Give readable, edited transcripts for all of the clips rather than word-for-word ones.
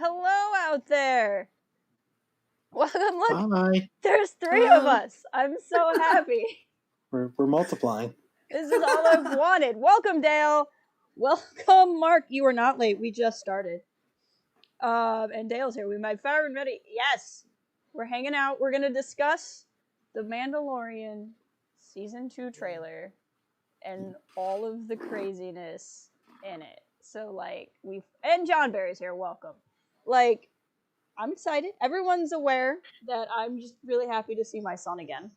Hello out there. Welcome. Look, Hi. there's 3 of us. I'm so happy. We're multiplying. This is all I've wanted. Welcome, Dale. Welcome, Mark. You are not late. We just started. And Dale's here. We might fire and ready. Yes. We're hanging out. We're going to discuss the Mandalorian Season 2 trailer and all of the craziness in it. So, and John Barry's here. Welcome. I'm excited. Everyone's aware that I'm just really happy to see my son again.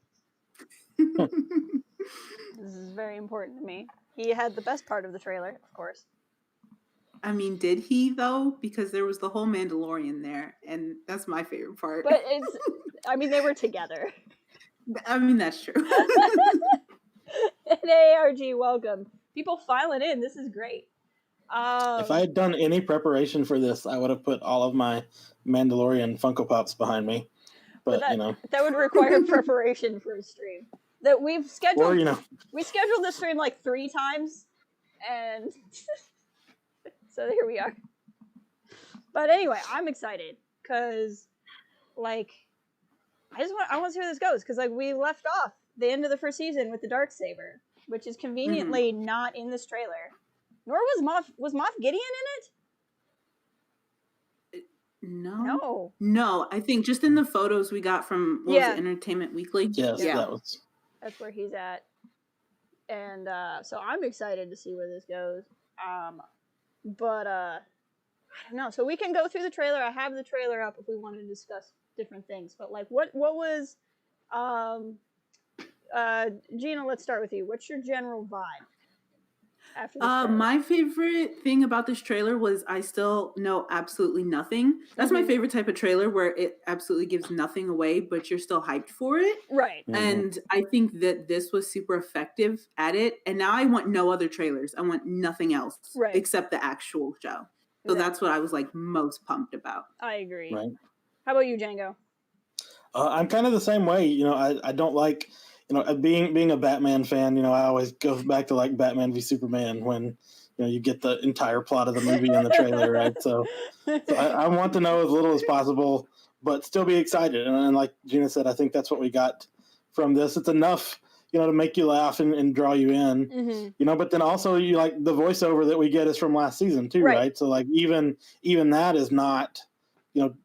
This is very important to me. He had the best part of the trailer, of course. I mean, did he, though? Because there was the whole Mandalorian there, and that's my favorite part. But they were together. I mean, that's true. And ARG, welcome. People filing in. This is great. If I had done any preparation for this, I would have put all of my Mandalorian Funko Pops behind me. But that would require preparation for a stream. That we've scheduled. Or, we scheduled this stream 3 times, and so here we are. But anyway, I'm excited because, I want to see where this goes because we left off the end of the first season with the Darksaber, which is conveniently not in this trailer. Nor was Moff Gideon in it? No. I think just in the photos we got from Entertainment Weekly. Yes, yeah. That's where he's at. And so I'm excited to see where this goes. But I don't know. So we can go through the trailer. I have the trailer up if we want to discuss different things. But what was Gina, let's start with you. What's your general vibe? My favorite thing about this trailer was I still know absolutely nothing. That's my favorite type of trailer where it absolutely gives nothing away, but you're still hyped for it. Right. Mm-hmm. And I think that this was super effective at it. And now I want no other trailers. I want nothing else except the actual show. So that's what I was most pumped about. I agree. Right. How about you, Django? I'm kind of the same way. I don't like... being a Batman fan, I always go back to Batman v Superman when, you get the entire plot of the movie in the trailer, right? So I want to know as little as possible, but still be excited. And like Gina said, I think that's what we got from this. It's enough, to make you laugh and draw you in, but then also the voiceover that we get is from last season too, right? So even that is not,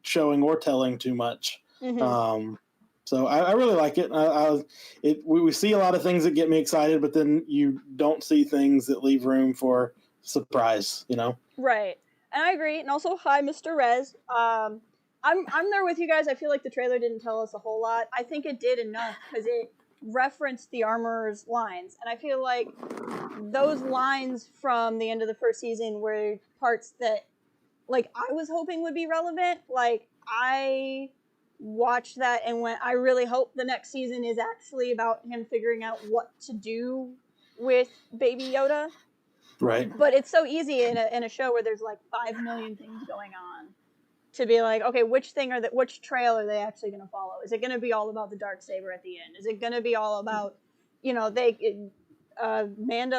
showing or telling too much. So I really like it. We see a lot of things that get me excited, but then you don't see things that leave room for surprise, Right. And I agree. And also, hi, Mr. Rez. I'm there with you guys. I feel like the trailer didn't tell us a whole lot. I think it did enough because it referenced the Armorer's lines. And I feel like those lines from the end of the first season were parts that, I was hoping would be relevant. I watched that and went, I really hope the next season is actually about him figuring out what to do with Baby Yoda. Right. But it's so easy in a show where there's 5 million things going on to be okay, which trail are they actually going to follow? Is it going to be all about the Darksaber at the end? Is it going to be all about, Mando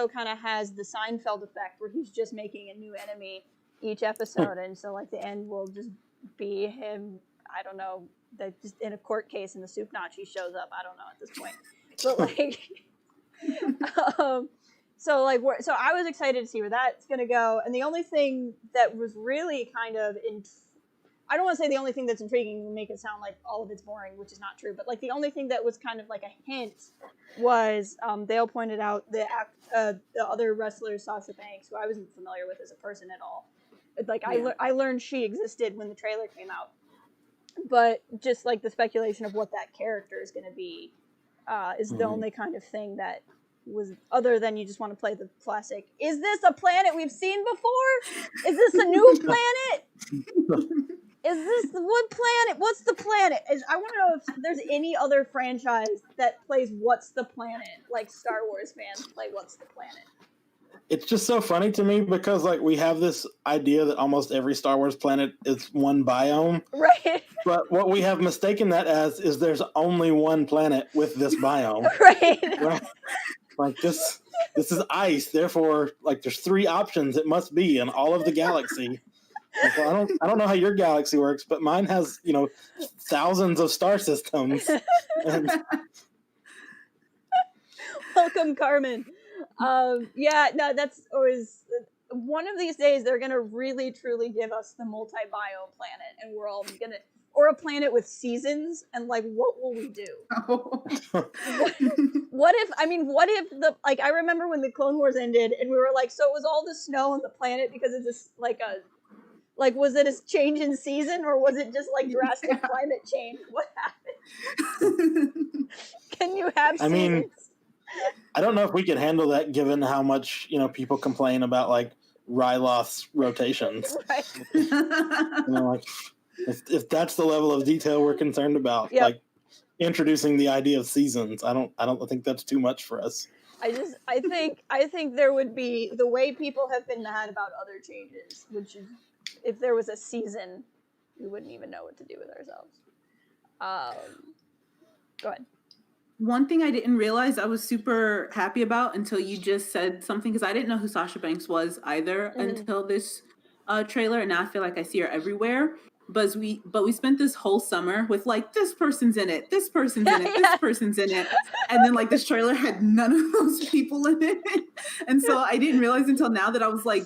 kind of has the Seinfeld effect where he's just making a new enemy each episode, and so the end will just be him, I don't know, that just in a court case and the soup Nazi shows up. I don't know at this point, but so I was excited to see where that's gonna go. And the only thing that was really kind of I don't want to say the only thing that's intriguing and make it sound like all of it's boring, which is not true, but the only thing that was kind of a hint was Dale pointed out the other wrestler Sasha Banks, who I wasn't familiar with as a person at all. I learned she existed when the trailer came out. But just the speculation of what that character is going to be is the only kind of thing that was other than you just want to play the classic. Is this a planet we've seen before? Is this a new planet? Is this what planet? What's the planet? I want to know if there's any other franchise that plays What's the Planet like Star Wars fans play What's the Planet. It's just so funny to me because we have this idea that almost every Star Wars planet is one biome. Right. But what we have mistaken that as is there's only one planet with this biome. Right. This is ice, therefore there's 3 options it must be in all of the galaxy. Like, well, I don't know how your galaxy works, but mine has, thousands of star systems. And welcome, Carmen. That's always one of these days they're gonna really truly give us the multi-biome planet, and we're all gonna, or a planet with seasons, and like, what will we do? What if the, like, I remember when the Clone Wars ended, and we were like, so it was all the snow on the planet because it's just was it a change in season, or was it just like drastic climate change? What happened? Can you have seasons? I mean, I don't know if we can handle that given how much, people complain about like Ryloth's rotations. Right. Like if that's the level of detail we're concerned about, yep. like introducing the idea of seasons, I don't think that's too much for us. I think there would be, the way people have been mad about other changes, which is if there was a season, we wouldn't even know what to do with ourselves. Go ahead. One thing I didn't realize I was super happy about until you just said something, because I didn't know who Sasha Banks was either until this trailer, and now I feel like I see her everywhere. But we spent this whole summer with like, this person's in it, this person's in it, this person's in it, and then like this trailer had none of those people in it, and so I didn't realize until now that I was like,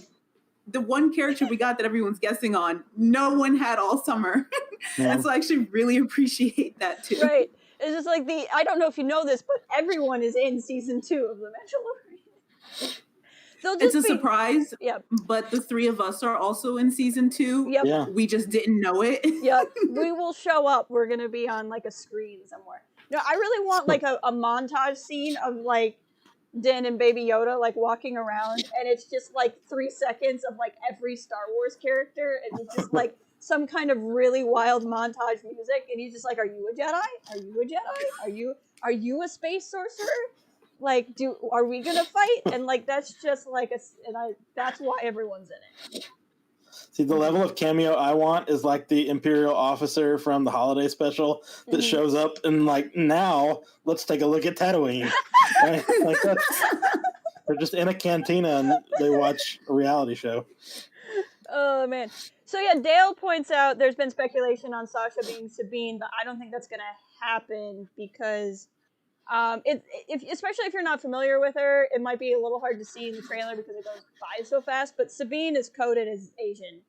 the one character we got that everyone's guessing on, no one had all summer. Yeah. And so I actually really appreciate that too. Right. It's just like I don't know if you know this, but everyone is in season 2 of The Mandalorian. It's a surprise, but the 3 of us are also in season 2. Yep. Yeah. We just didn't know it. Yep. We will show up. We're going to be on like a screen somewhere. No, I really want like a montage scene of like Din and Baby Yoda like walking around, and it's just like 3 seconds of like every Star Wars character, and it's just like some kind of really wild montage music, and he's just like, "Are you a Jedi? Are you a Jedi? Are you a space sorcerer? Like, are we gonna fight?" And like that's just like that's why everyone's in it. See, the level of cameo I want is like the Imperial officer from the holiday special that shows up and like, now let's take a look at Tatooine. Right? Like they're just in a cantina and they watch a reality show. Oh man. So yeah, Dale points out there's been speculation on Sasha being Sabine, but I don't think that's gonna happen because especially if you're not familiar with her, it might be a little hard to see in the trailer because it goes by so fast, but Sabine is coded as Asian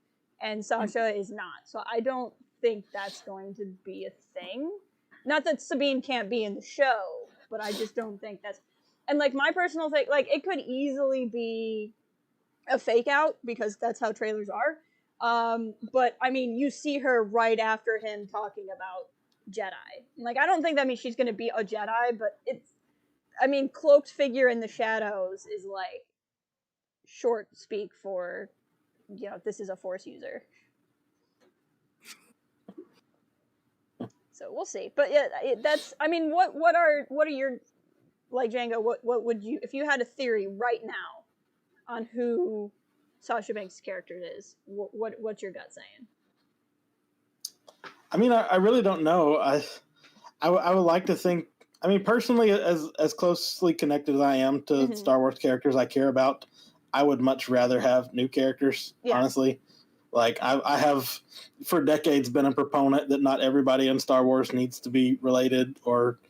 and Sasha is not. So I don't think that's going to be a thing. Not that Sabine can't be in the show, but I just don't think that's... And like my personal thing, like it could easily be a fake out because that's how trailers are. But I mean, you see her right after him talking about Jedi. Like, I don't think that means she's going to be a Jedi, but cloaked figure in the shadows is like short speak for, this is a Force user. So we'll see. But yeah, what are your, like, Django, what would you, if you had a theory right now on who Sasha Banks' character is, what's your gut saying? I mean, I really don't know. I would like to think. I mean, personally, as closely connected as I am to Star Wars characters I care about, I would much rather have new characters. Yeah. Honestly, like I have for decades been a proponent that not everybody in Star Wars needs to be related, or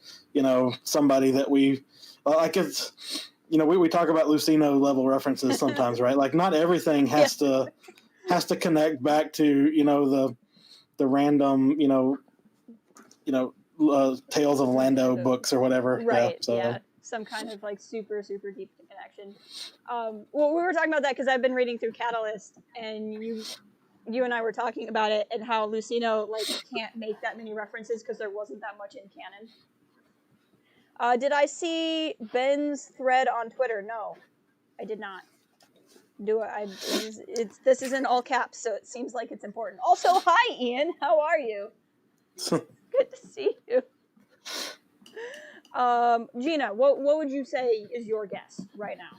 somebody that we like. It's we talk about Lucino level references sometimes, right? Like not everything has to connect back to the random, Tales of Lando books or whatever. Right, yeah. Some kind of, like, super, super deep connection. Well, we were talking about that because I've been reading through Catalyst, and you and I were talking about it, and how Lucino, like, can't make that many references because there wasn't that much in canon. Did I see Ben's thread on Twitter? No, I did not. This is in all caps, so it seems like it's important. Also, hi Ian, how are you? Good to see you. Gina, what would you say is your guess right now?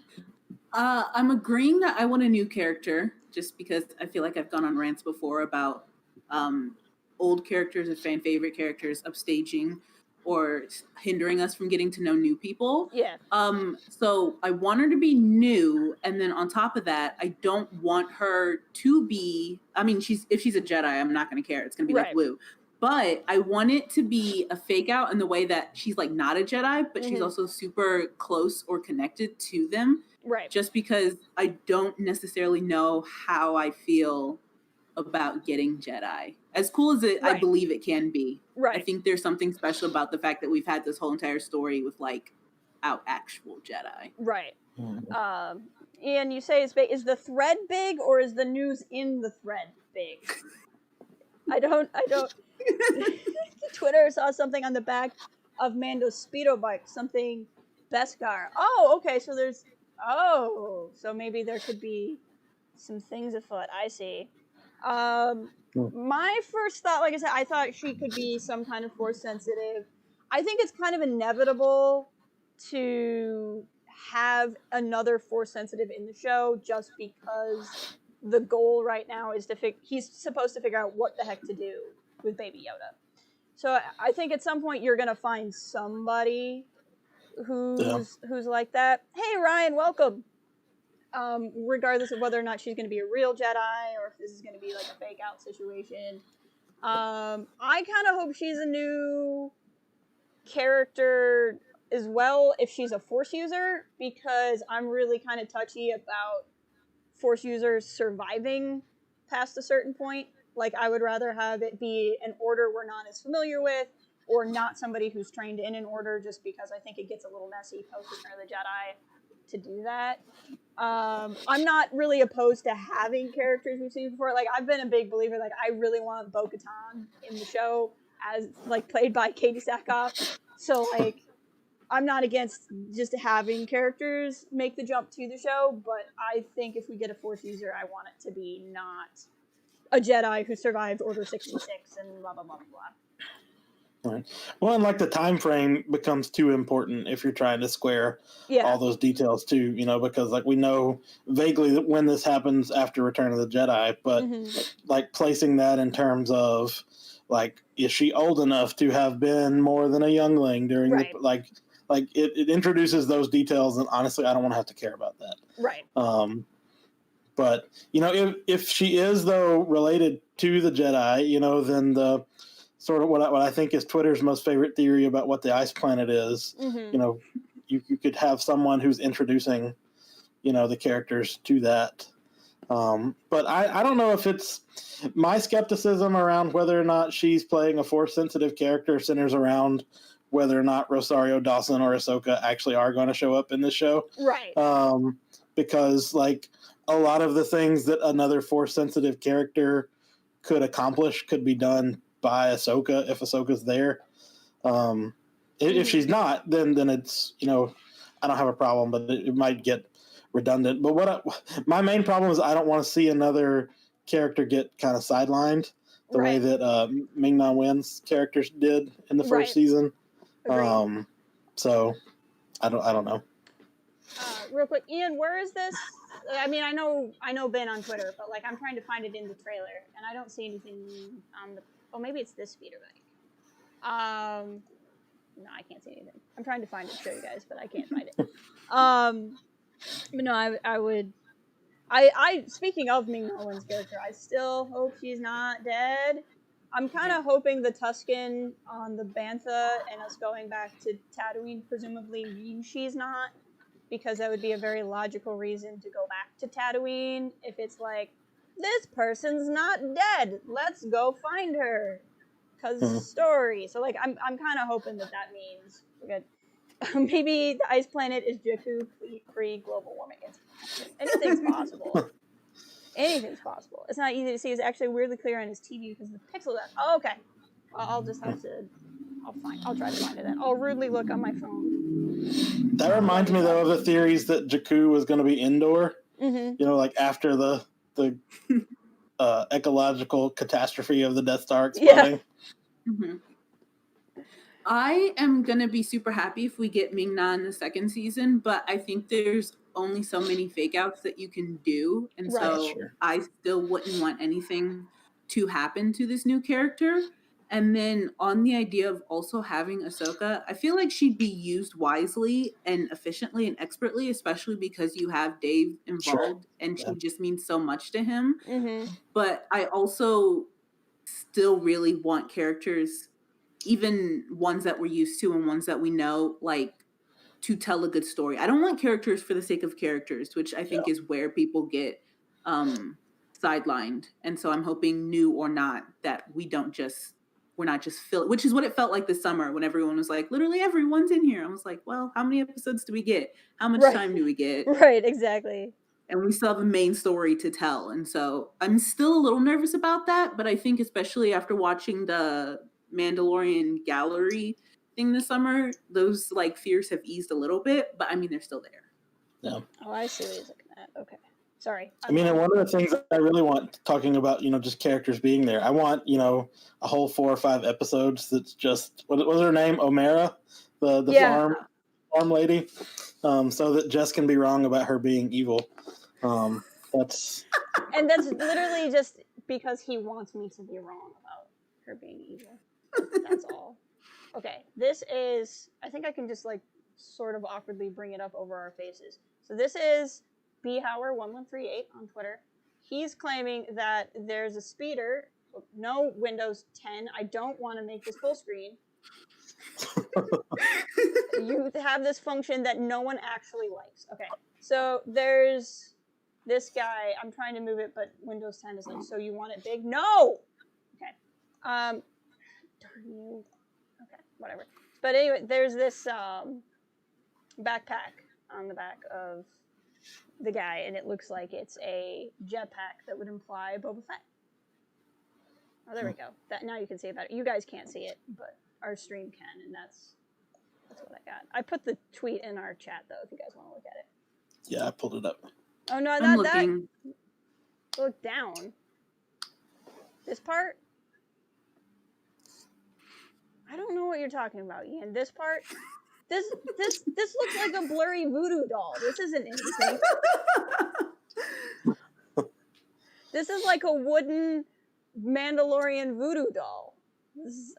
I'm agreeing that I want a new character, just because I feel like I've gone on rants before about old characters and fan favorite characters upstaging or hindering us from getting to know new people. Yeah. So I want her to be new, and then on top of that, I don't want her to be. I mean, if she's a Jedi, I'm not going to care. It's going to be like Blue. But I want it to be a fake out in the way that she's like not a Jedi, but she's also super close or connected to them. Right. Just because I don't necessarily know how I feel about getting Jedi. As cool as I believe it can be. Right. I think there's something special about the fact that we've had this whole entire story with like actual Jedi. Right. Ian, you say it's big. Is the thread big, or is the news in the thread big? I don't. Twitter saw something on the back of Mando's speedo bike, something Beskar. Oh, okay, so so maybe there could be some things afoot. I see. My first thought, like I said, I thought she could be some kind of force sensitive. I think it's kind of inevitable to have another force sensitive in the show, just because the goal right now is he's supposed to figure out what the heck to do with Baby Yoda. So I think at some point you're gonna find somebody who's like that. Hey Ryan, welcome. Regardless of whether or not she's gonna be a real Jedi or if this is gonna be like a fake out situation. I kind of hope she's a new character as well if she's a Force user, because I'm really kind of touchy about Force users surviving past a certain point. Like, I would rather have it be an order we're not as familiar with, or not somebody who's trained in an order, just because I think it gets a little messy post Return of the Jedi to do that. I'm not really opposed to having characters we've seen before. Like, I've been a big believer, like, I really want Bo-Katan in the show, as, like, played by Katie Sackhoff. So, like, I'm not against just having characters make the jump to the show, but I think if we get a Force user, I want it to be not a Jedi who survived Order 66 and blah, blah, blah, blah. Right. Well, and like the time frame becomes too important if you're trying to square all those details too, because like we know vaguely that when this happens after Return of the Jedi, but like placing that in terms of like, is she old enough to have been more than a youngling during the, like it introduces those details, and honestly, I don't want to have to care about that. Right. But if she is though related to the Jedi, then the sort of what I think is Twitter's most favorite theory about what the ice planet is. You could have someone who's introducing, the characters to that. But I don't know if it's my skepticism around whether or not she's playing a force sensitive character centers around whether or not Rosario Dawson or Ahsoka actually are going to show up in this show. Right. Because like a lot of the things that another force sensitive character could accomplish could be done by Ahsoka if Ahsoka's there. If she's not, then it's, I don't have a problem, but it might get redundant. But my main problem is I don't want to see another character get kind of sidelined the way that Ming-Na Wen's characters did in the first season. So I don't know. Real quick, Ian, where is this? I mean, I know Ben on Twitter, but like I'm trying to find it in the trailer, and I don't see anything on the. Oh, maybe it's this speeder bike. No, I can't see anything. I'm trying to find it to show you guys, but I can't find it. But no, I would. Speaking of Ming-Na Wen's character, I still hope she's not dead. I'm kind of hoping the Tusken on the Bantha and us going back to Tatooine presumably means she's not, because that would be a very logical reason to go back to Tatooine if it's like, this person's not dead, let's go find her, because story. So like I'm kind of hoping that means we're good. Maybe the ice planet is Jakku pre-global warming. Anything's possible. Anything's possible. It's not easy to see. It's actually weirdly clear on his TV because the pixel depth. Oh, okay. I'll just have to. I'll try to find it then. I'll rudely look on my phone. That reminds me though of the theories that Jakku was going to be indoor. Like after the ecological catastrophe of the Death Star exploding. I am going to be super happy if we get Ming-Na in the second season, but I think there's only so many fake outs that you can do. And so I still wouldn't want anything to happen to this new character. And then on the idea of also having Ahsoka, I feel like she'd be used wisely and efficiently and expertly, especially because you have Dave involved and she just means so much to him. Mm-hmm. But I also still really want characters, even ones that we're used to and ones that we know, like, to tell a good story. I don't want characters for the sake of characters, which I think is where people get sidelined. And so I'm hoping, new or not, that we're not just which is what it felt like this summer when everyone was like, literally everyone's in here. I was like, well, how many episodes do we get? How much time do we get? Right, exactly. And we still have a main story to tell. And so I'm still a little nervous about that, but I think especially after watching the Mandalorian gallery thing this summer, those like fears have eased a little bit, but I mean, they're still there. Yeah. Oh, I see what he's looking at. Okay. Sorry. I mean, and one of the things that I really want, talking about, just characters being there, I want, a whole 4 or 5 episodes that's just, what was her name? Omera? The farm lady? So that Jess can be wrong about her being evil. That's literally just because he wants me to be wrong about her being evil. That's all. Okay, this is, I think I can just like sort of awkwardly bring it up over our faces. So this is bhower1138 on Twitter. He's claiming that there's a speeder, no Windows 10. I don't want to make this full screen. You have this function that no one actually likes. Okay, so there's this guy. I'm trying to move it, but Windows 10 is like, so you want it big? No! Okay. Darn you. Okay, whatever. But anyway, there's this backpack on the back of the guy, and it looks like it's a jetpack that would imply Boba Fett. Oh, there we go. That now you can see about it. You guys can't see it, but our stream can, and that's what I got. I put the tweet in our chat though, if you guys want to look at it. Yeah, I pulled it up. Oh no, I'm looking. Look down. This part. I don't know what you're talking about, Ian. This part. This looks like a blurry voodoo doll. This isn't anything. This is like a wooden Mandalorian voodoo doll.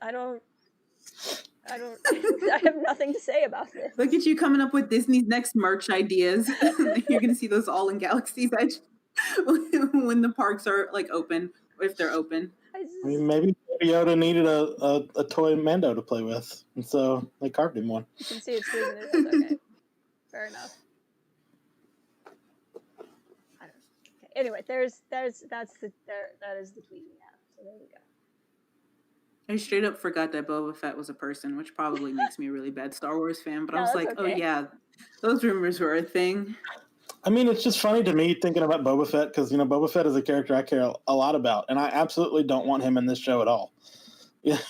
I have nothing to say about this. Look at you coming up with Disney's next merch ideas. You're going to see those all in Galaxy's Edge when the parks are like open, or if they're open. I mean, maybe Yoda needed a toy Mando to play with, and so they carved him one. You can see it's squeezing it. Okay, fair enough. I don't know. Okay. Anyway, that is the tweet we have. So there we go. I straight up forgot that Boba Fett was a person, which probably makes me a really bad Star Wars fan. But I was like, okay. Oh yeah, those rumors were a thing. I mean, it's just funny to me thinking about Boba Fett because, Boba Fett is a character I care a lot about, and I absolutely don't want him in this show at all. At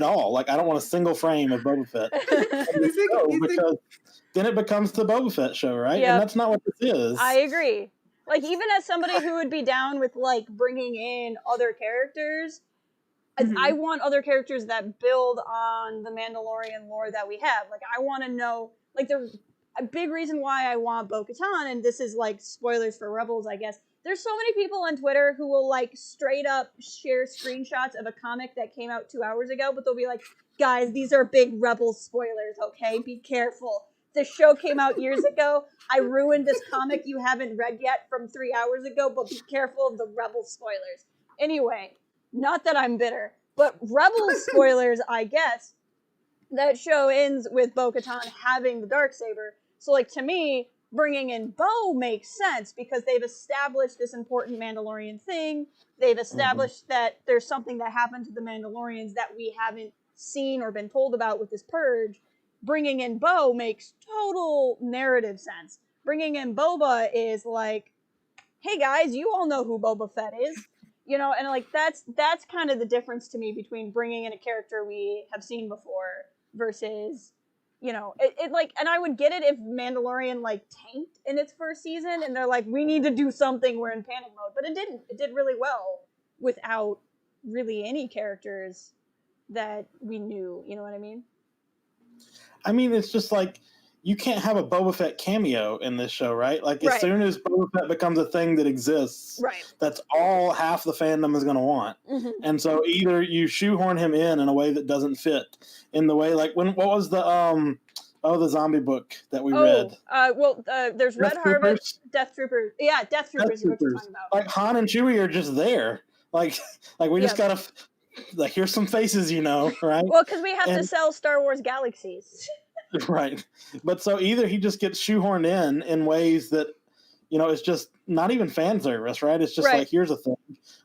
all. I don't want a single frame of Boba Fett because then it becomes the Boba Fett show, right? Yep. And that's not what this is. I agree. Even as somebody who would be down with bringing in other characters, mm-hmm. I want other characters that build on the Mandalorian lore that we have. I want to know, a big reason why I want Bo-Katan, and this is spoilers for Rebels, I guess. There's so many people on Twitter who will straight up share screenshots of a comic that came out 2 hours ago, but they'll be like, guys, these are big Rebels spoilers, okay? Be careful. This show came out years ago. I ruined this comic you haven't read yet from 3 hours ago, but be careful of the Rebels spoilers. Anyway, not that I'm bitter, but Rebels spoilers, I guess. That show ends with Bo-Katan having the Darksaber. So, to me, bringing in Bo makes sense because they've established this important Mandalorian thing. They've established that there's something that happened to the Mandalorians that we haven't seen or been told about with this purge. Bringing in Bo makes total narrative sense. Bringing in Boba is hey guys, you all know who Boba Fett is. And that's kind of the difference to me between bringing in a character we have seen before versus... and I would get it if Mandalorian tanked in its first season and they're we need to do something, we're in panic mode, but it didn't. It did really well without really any characters that we knew, you know what I mean? I mean, it's just you can't have a Boba Fett cameo in this show, right? Like, as Right. soon as Boba Fett becomes a thing that exists, Right. that's all half the fandom is going to want. Mm-hmm. And so either you shoehorn him in a way that doesn't fit, in the way, like, what was the zombie book that we read? There's Red Harvest, Death Troopers. Yeah, Death Troopers is what you're talking about. Like, Han and Chewie are just there. Like we just gotta, like, here's some faces, right? Well, because we have to sell Star Wars Galaxies. Right. But so either he just gets shoehorned in ways that, it's just not even fan service, right? It's just like, here's a thing,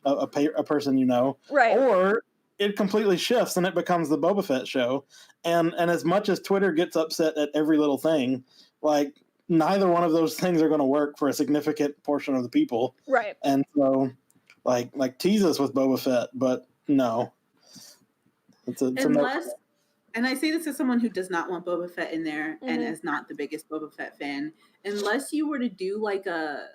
a person, right? Or it completely shifts and it becomes the Boba Fett show. And as much as Twitter gets upset at every little thing, like, neither one of those things are going to work for a significant portion of the people. Right. And so, like tease us with Boba Fett, but no. And I say this as someone who does not want Boba Fett in there, and is not the biggest Boba Fett fan. Unless you were to do like a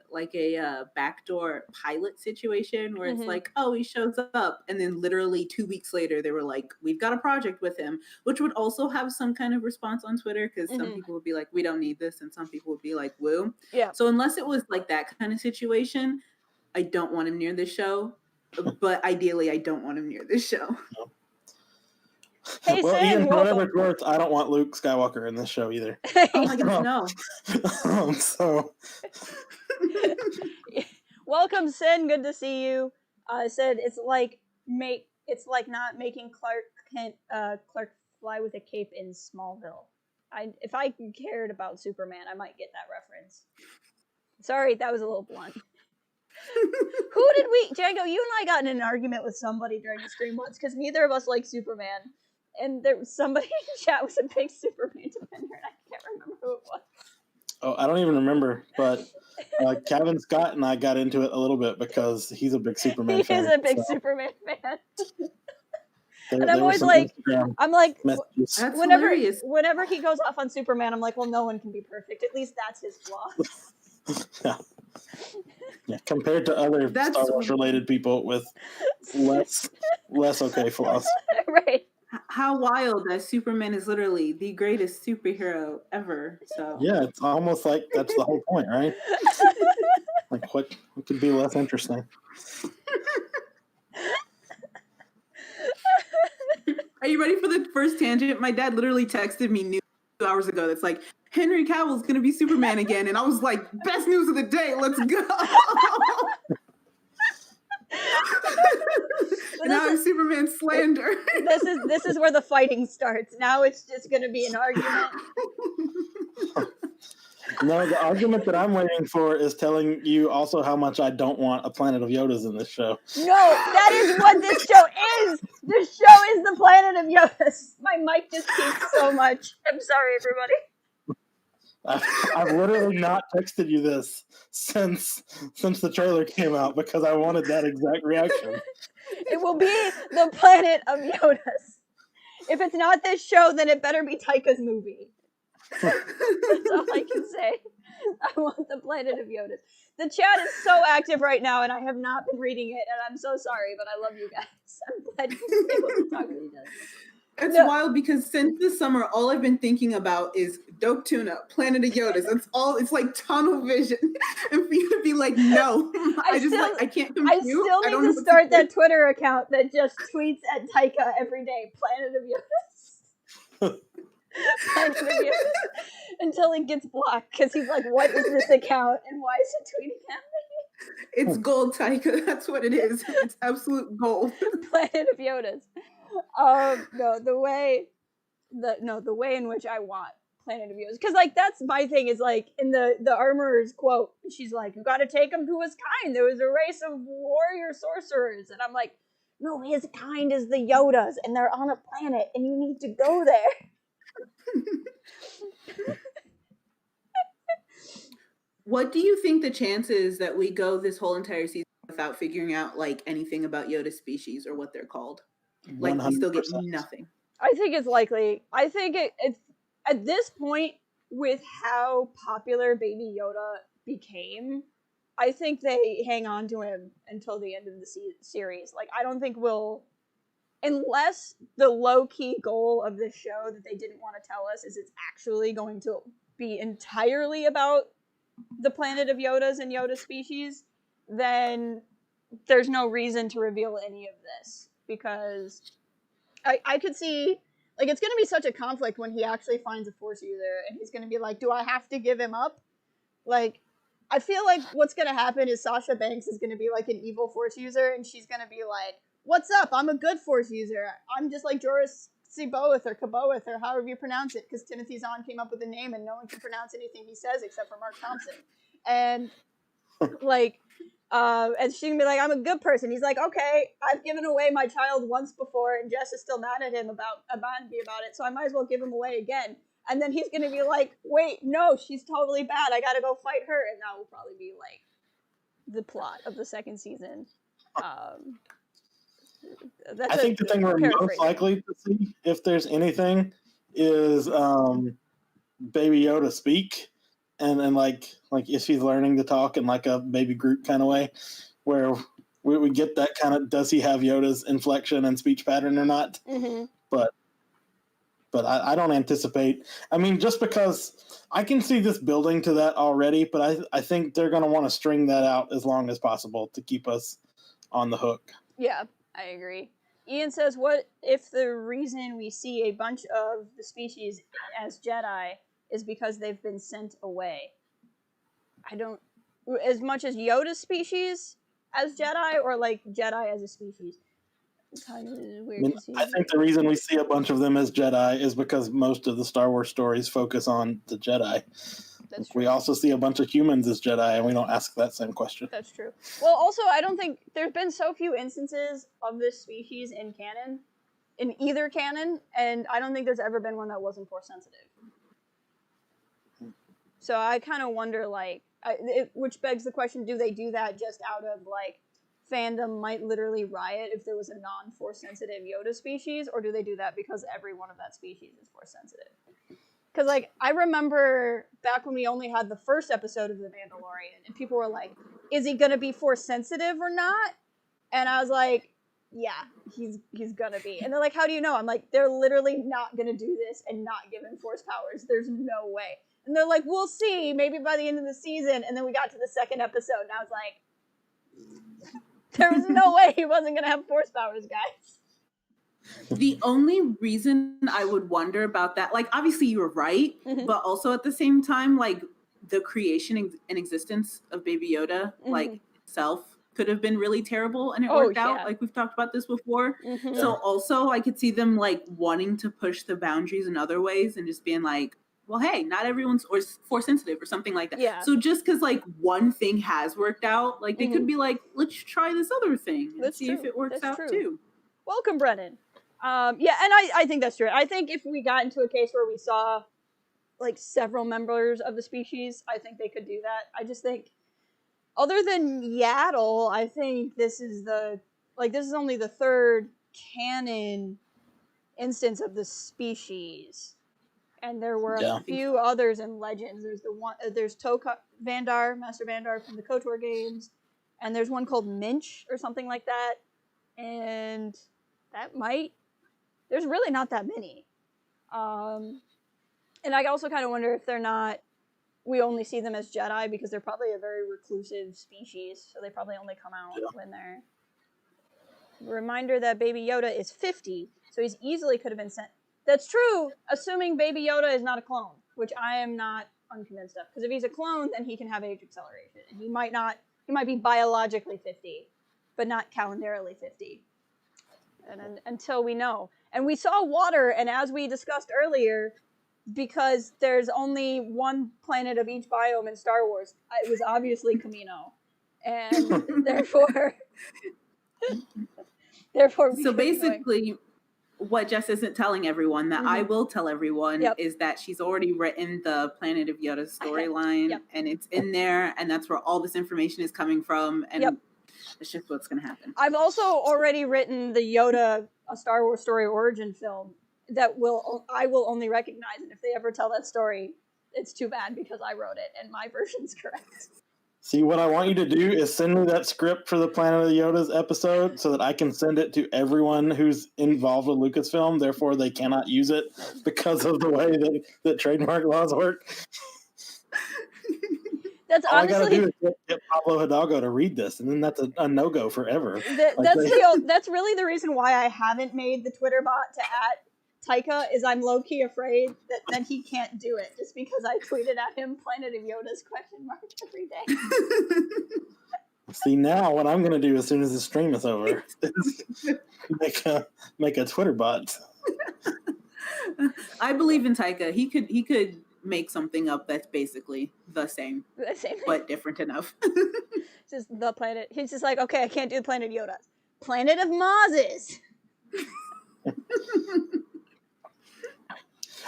backdoor pilot situation where it's like, oh, he shows up, and then literally 2 weeks later they were like, we've got a project with him, which would also have some kind of response on Twitter, because some people would be like, we don't need this, and some people would be like, woo. Yeah. So unless it was like that kind of situation, I don't want him near this show. But ideally, I don't want him near this show. No. Hey, well, Sam, Ian, for whatever it's worth, I don't want Luke Skywalker in this show either. Oh my gosh, no. So, welcome, Sin. Good to see you. Said it's like not making Clark fly with a cape in Smallville. If I cared about Superman, I might get that reference. Sorry, that was a little blunt. Who did Django, you and I got in an argument with somebody during the stream once because neither of us like Superman. And there was somebody in chat was a big Superman defender, and I can't remember who it was. Oh, I don't even remember, but Kevin Scott and I got into it a little bit because he's a big Superman fan. He is a big Superman fan. And I'm always like, whenever he goes off on Superman, I'm like, well, no one can be perfect. At least that's his flaw. Yeah. Compared to other Star Wars related people with less okay flaws. Right. How wild that Superman is literally the greatest superhero ever. So yeah, it's almost like that's the whole point, right? Like, what could be less interesting? Are you ready for the first tangent? My dad literally texted me 2 hours ago that's like, Henry Cavill's gonna be Superman again, and I was like, best news of the day, let's go. And now I'm Superman slander. This is where the fighting starts. Now it's just gonna be an argument. No, the argument that I'm waiting for is telling you also how much I don't want a Planet of Yodas in this show. No, that is what this show is. This show is the Planet of Yodas. My mic just peaked so much. I'm sorry, everybody. I've literally not texted you this since the trailer came out because I wanted that exact reaction. It will be the Planet of Yodas. If it's not this show, then it better be Taika's movie. That's all I can say. I want the Planet of Yodas. The chat is so active right now, and I have not been reading it, and I'm so sorry, but I love you guys. I'm glad you're able to talk with each other. It's wild because since this summer, all I've been thinking about is Dope Tuna, Planet of Yodas. It's all, it's like tunnel vision. And for you to be like, no, I can't compute. I still need to start that Twitter account that just tweets at Taika every day, Planet of Yodas. Planet of Yodas. Until it gets blocked, because he's like, what is this account, and why is it tweeting at me? It's gold, Taika. That's what it is. It's absolute gold. Planet of Yodas. The way in which I want Planet of Yodas, because like that's my thing is like in the armorer's quote, she's like, you got to take him to his kind. There was a race of warrior sorcerers, and I'm like, no, his kind is the Yodas, and they're on a planet, and you need to go there. What do you think the chances that we go this whole entire season without figuring out like anything about Yoda species or what they're called? Like 100%. We still get nothing. I think it's likely. I think it's at this point with how popular Baby Yoda became, I think they hang on to him until the end of the series. Like, I don't think unless the low-key goal of this show that they didn't want to tell us is it's actually going to be entirely about the Planet of Yodas and Yoda species, then there's no reason to reveal any of this, because I could see, like, it's going to be such a conflict when he actually finds a Force user, and he's going to be like, do I have to give him up? Like, I feel like what's going to happen is Sasha Banks is going to be like an evil Force user, and she's going to be like, what's up? I'm a good Force user. I'm just like Joris Siboeth or Kaboeth or however you pronounce it, because Timothy Zahn came up with a name and no one can pronounce anything he says except for Mark Thompson. And, like, and she can be like, I'm a good person. He's like, okay, I've given away my child once before, and Jess is still mad at him about it, so I might as well give him away again. And then he's gonna be like, wait, no, she's totally bad. I gotta go fight her, and that will probably be like the plot of the second season. I think the thing we're most likely to see, if there's anything, is Baby Yoda speak, and then like if he's learning to talk in like a baby Groot kind of way, where we get that kind of, does he have Yoda's inflection and speech pattern or not? Mm-hmm. But I don't anticipate. I mean, just because I can see this building to that already, but I think they're going to want to string that out as long as possible to keep us on the hook. Yeah, I agree. Ian says, what if the reason we see a bunch of the species as Jedi is because they've been sent away? I don't... As much as Yoda's species as Jedi, or like Jedi as a species? Kind of weird to see. I think the reason we see a bunch of them as Jedi is because most of the Star Wars stories focus on the Jedi. That's true. We also see a bunch of humans as Jedi, and we don't ask that same question. That's true. Well, also, I don't think there's been so few instances of this species in canon, in either canon, and I don't think there's ever been one that wasn't Force sensitive. So I kind of wonder, like, which begs the question: do they do that just out of like fandom might literally riot if there was a non-Force sensitive Yoda species, or do they do that because every one of that species is Force sensitive? Because, like, I remember back when we only had the first episode of The Mandalorian, and people were like, is he going to be Force sensitive or not? And I was like, yeah, he's going to be. And they're like, how do you know? I'm like, they're literally not going to do this and not give him Force powers. There's no way. And they're like, we'll see, maybe by the end of the season. And then we got to the second episode, and I was like, there was no way he wasn't going to have Force powers, guys. The only reason I would wonder about that, like, obviously you were right, Mm-hmm. but also at the same time, like, the creation and existence of Baby Yoda, Mm-hmm. like, itself could have been really terrible, and it worked out. Like, we've talked about this before. Mm-hmm. So also, I could see them, like, wanting to push the boundaries in other ways and just being like, well, hey, not everyone's Force sensitive or something like that. Yeah. So just because, like, one thing has worked out, like, they could be like, let's try this other thing and see if it works out too. Welcome, Brennan. Yeah, and I think that's true. I think if we got into a case where we saw, like, several members of the species, I think they could do that. I just think, other than Yaddle, I think this is only the third canon instance of the species. And there were a few others in Legends. There's Master Vandar from the KOTOR games, and there's one called Minch or something like that. And there's really not that many. And I also kind of wonder if we only see them as Jedi because they're probably a very reclusive species, so they probably only come out when they're... Reminder that Baby Yoda is 50, so he's easily could have been sent... That's true, assuming Baby Yoda is not a clone, which I am not unconvinced of. Because if he's a clone, then he can have age acceleration. And he might be biologically 50, but not calendarily 50. And until we know. And we saw water, and as we discussed earlier, because there's only one planet of each biome in Star Wars, it was obviously Kamino. And therefore... So basically... What Jess isn't telling everyone that I will tell everyone is that she's already written the Planet of Yoda storyline, and it's in there, and that's where all this information is coming from, and it's just what's going to happen. I've also already written the Yoda A Star Wars Story origin film that I will only recognize, and if they ever tell that story, it's too bad because I wrote it and my version's correct. See, what I want you to do is send me that script for the Planet of the Yodas episode so that I can send it to everyone who's involved with Lucasfilm. Therefore, they cannot use it because of the way that trademark laws work. That's all honestly, I gotta do is get Pablo Hidalgo to read this, and then that's a no-go forever. That's really the reason why I haven't made the Twitter bot to @Taika, is I'm low-key afraid that he can't do it, just because I tweeted at him Planet of Yodas ? Every day. See, now what I'm gonna do as soon as the stream is over is make a Twitter bot. I believe in Taika. He could make something up that's basically the same but different enough. Just the planet. He's just like, okay, I can't do the Planet of Yodas. Planet of Mazes.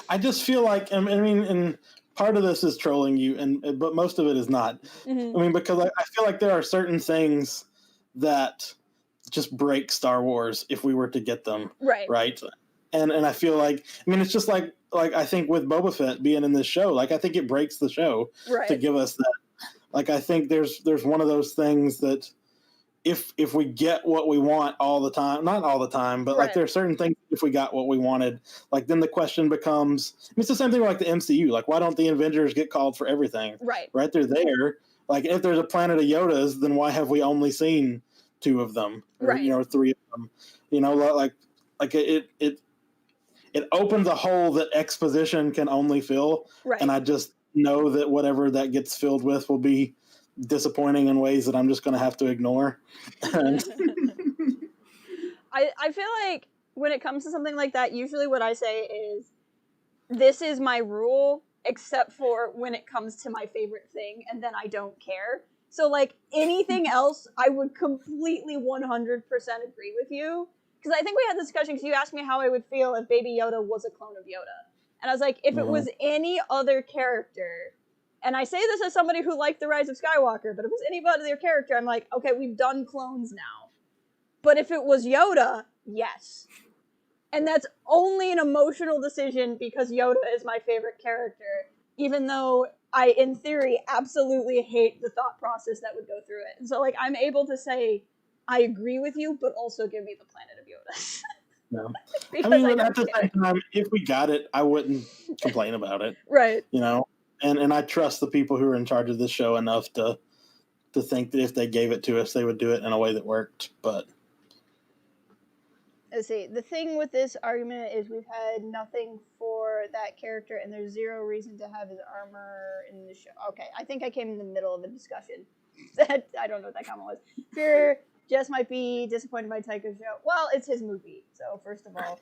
I just feel like, I mean, and part of this is trolling you, but most of it is not. Mm-hmm. I mean, because I feel like there are certain things that just break Star Wars if we were to get them right. And I feel like, I mean, it's just like I think with Boba Fett being in this show, like I think it breaks the show to give us that. Like I think there's one of those things that if we get what we want all the time, not all the time, but like there are certain things, if we got what we wanted, like then the question becomes, it's the same thing with like the MCU. Like why don't the Avengers get called for everything? Right, they're there. Like if there's a Planet of Yodas, then why have we only seen 2 of them? Or, 3 of them? Like it opens a hole that exposition can only fill. Right. And I just know that whatever that gets filled with will be disappointing in ways that I'm just going to have to ignore. I feel like when it comes to something like that, usually what I say is, this is my rule, except for when it comes to my favorite thing, and then I don't care. So, like, anything else, I would completely 100% agree with you. Because I think we had this discussion, because you asked me how I would feel if Baby Yoda was a clone of Yoda. And I was like, if it was any other character, and I say this as somebody who liked The Rise of Skywalker, but if it was any other character, I'm like, okay, we've done clones now. But if it was Yoda, yes. And that's only an emotional decision because Yoda is my favorite character, even though I, in theory, absolutely hate the thought process that would go through it. And so, like, I'm able to say, I agree with you, but also give me the Planet of Yoda. No. I mean, at the same time, if we got it, I wouldn't complain about it. Right. And I trust the people who are in charge of this show enough to think that if they gave it to us, they would do it in a way that worked. But let's see. The thing with this argument is we've had nothing for that character, and there's zero reason to have his armor in the show. Okay, I think I came in the middle of a discussion. I don't know what that comment was. Fear Jess might be disappointed by Taika's show. Well, it's his movie, so first of all,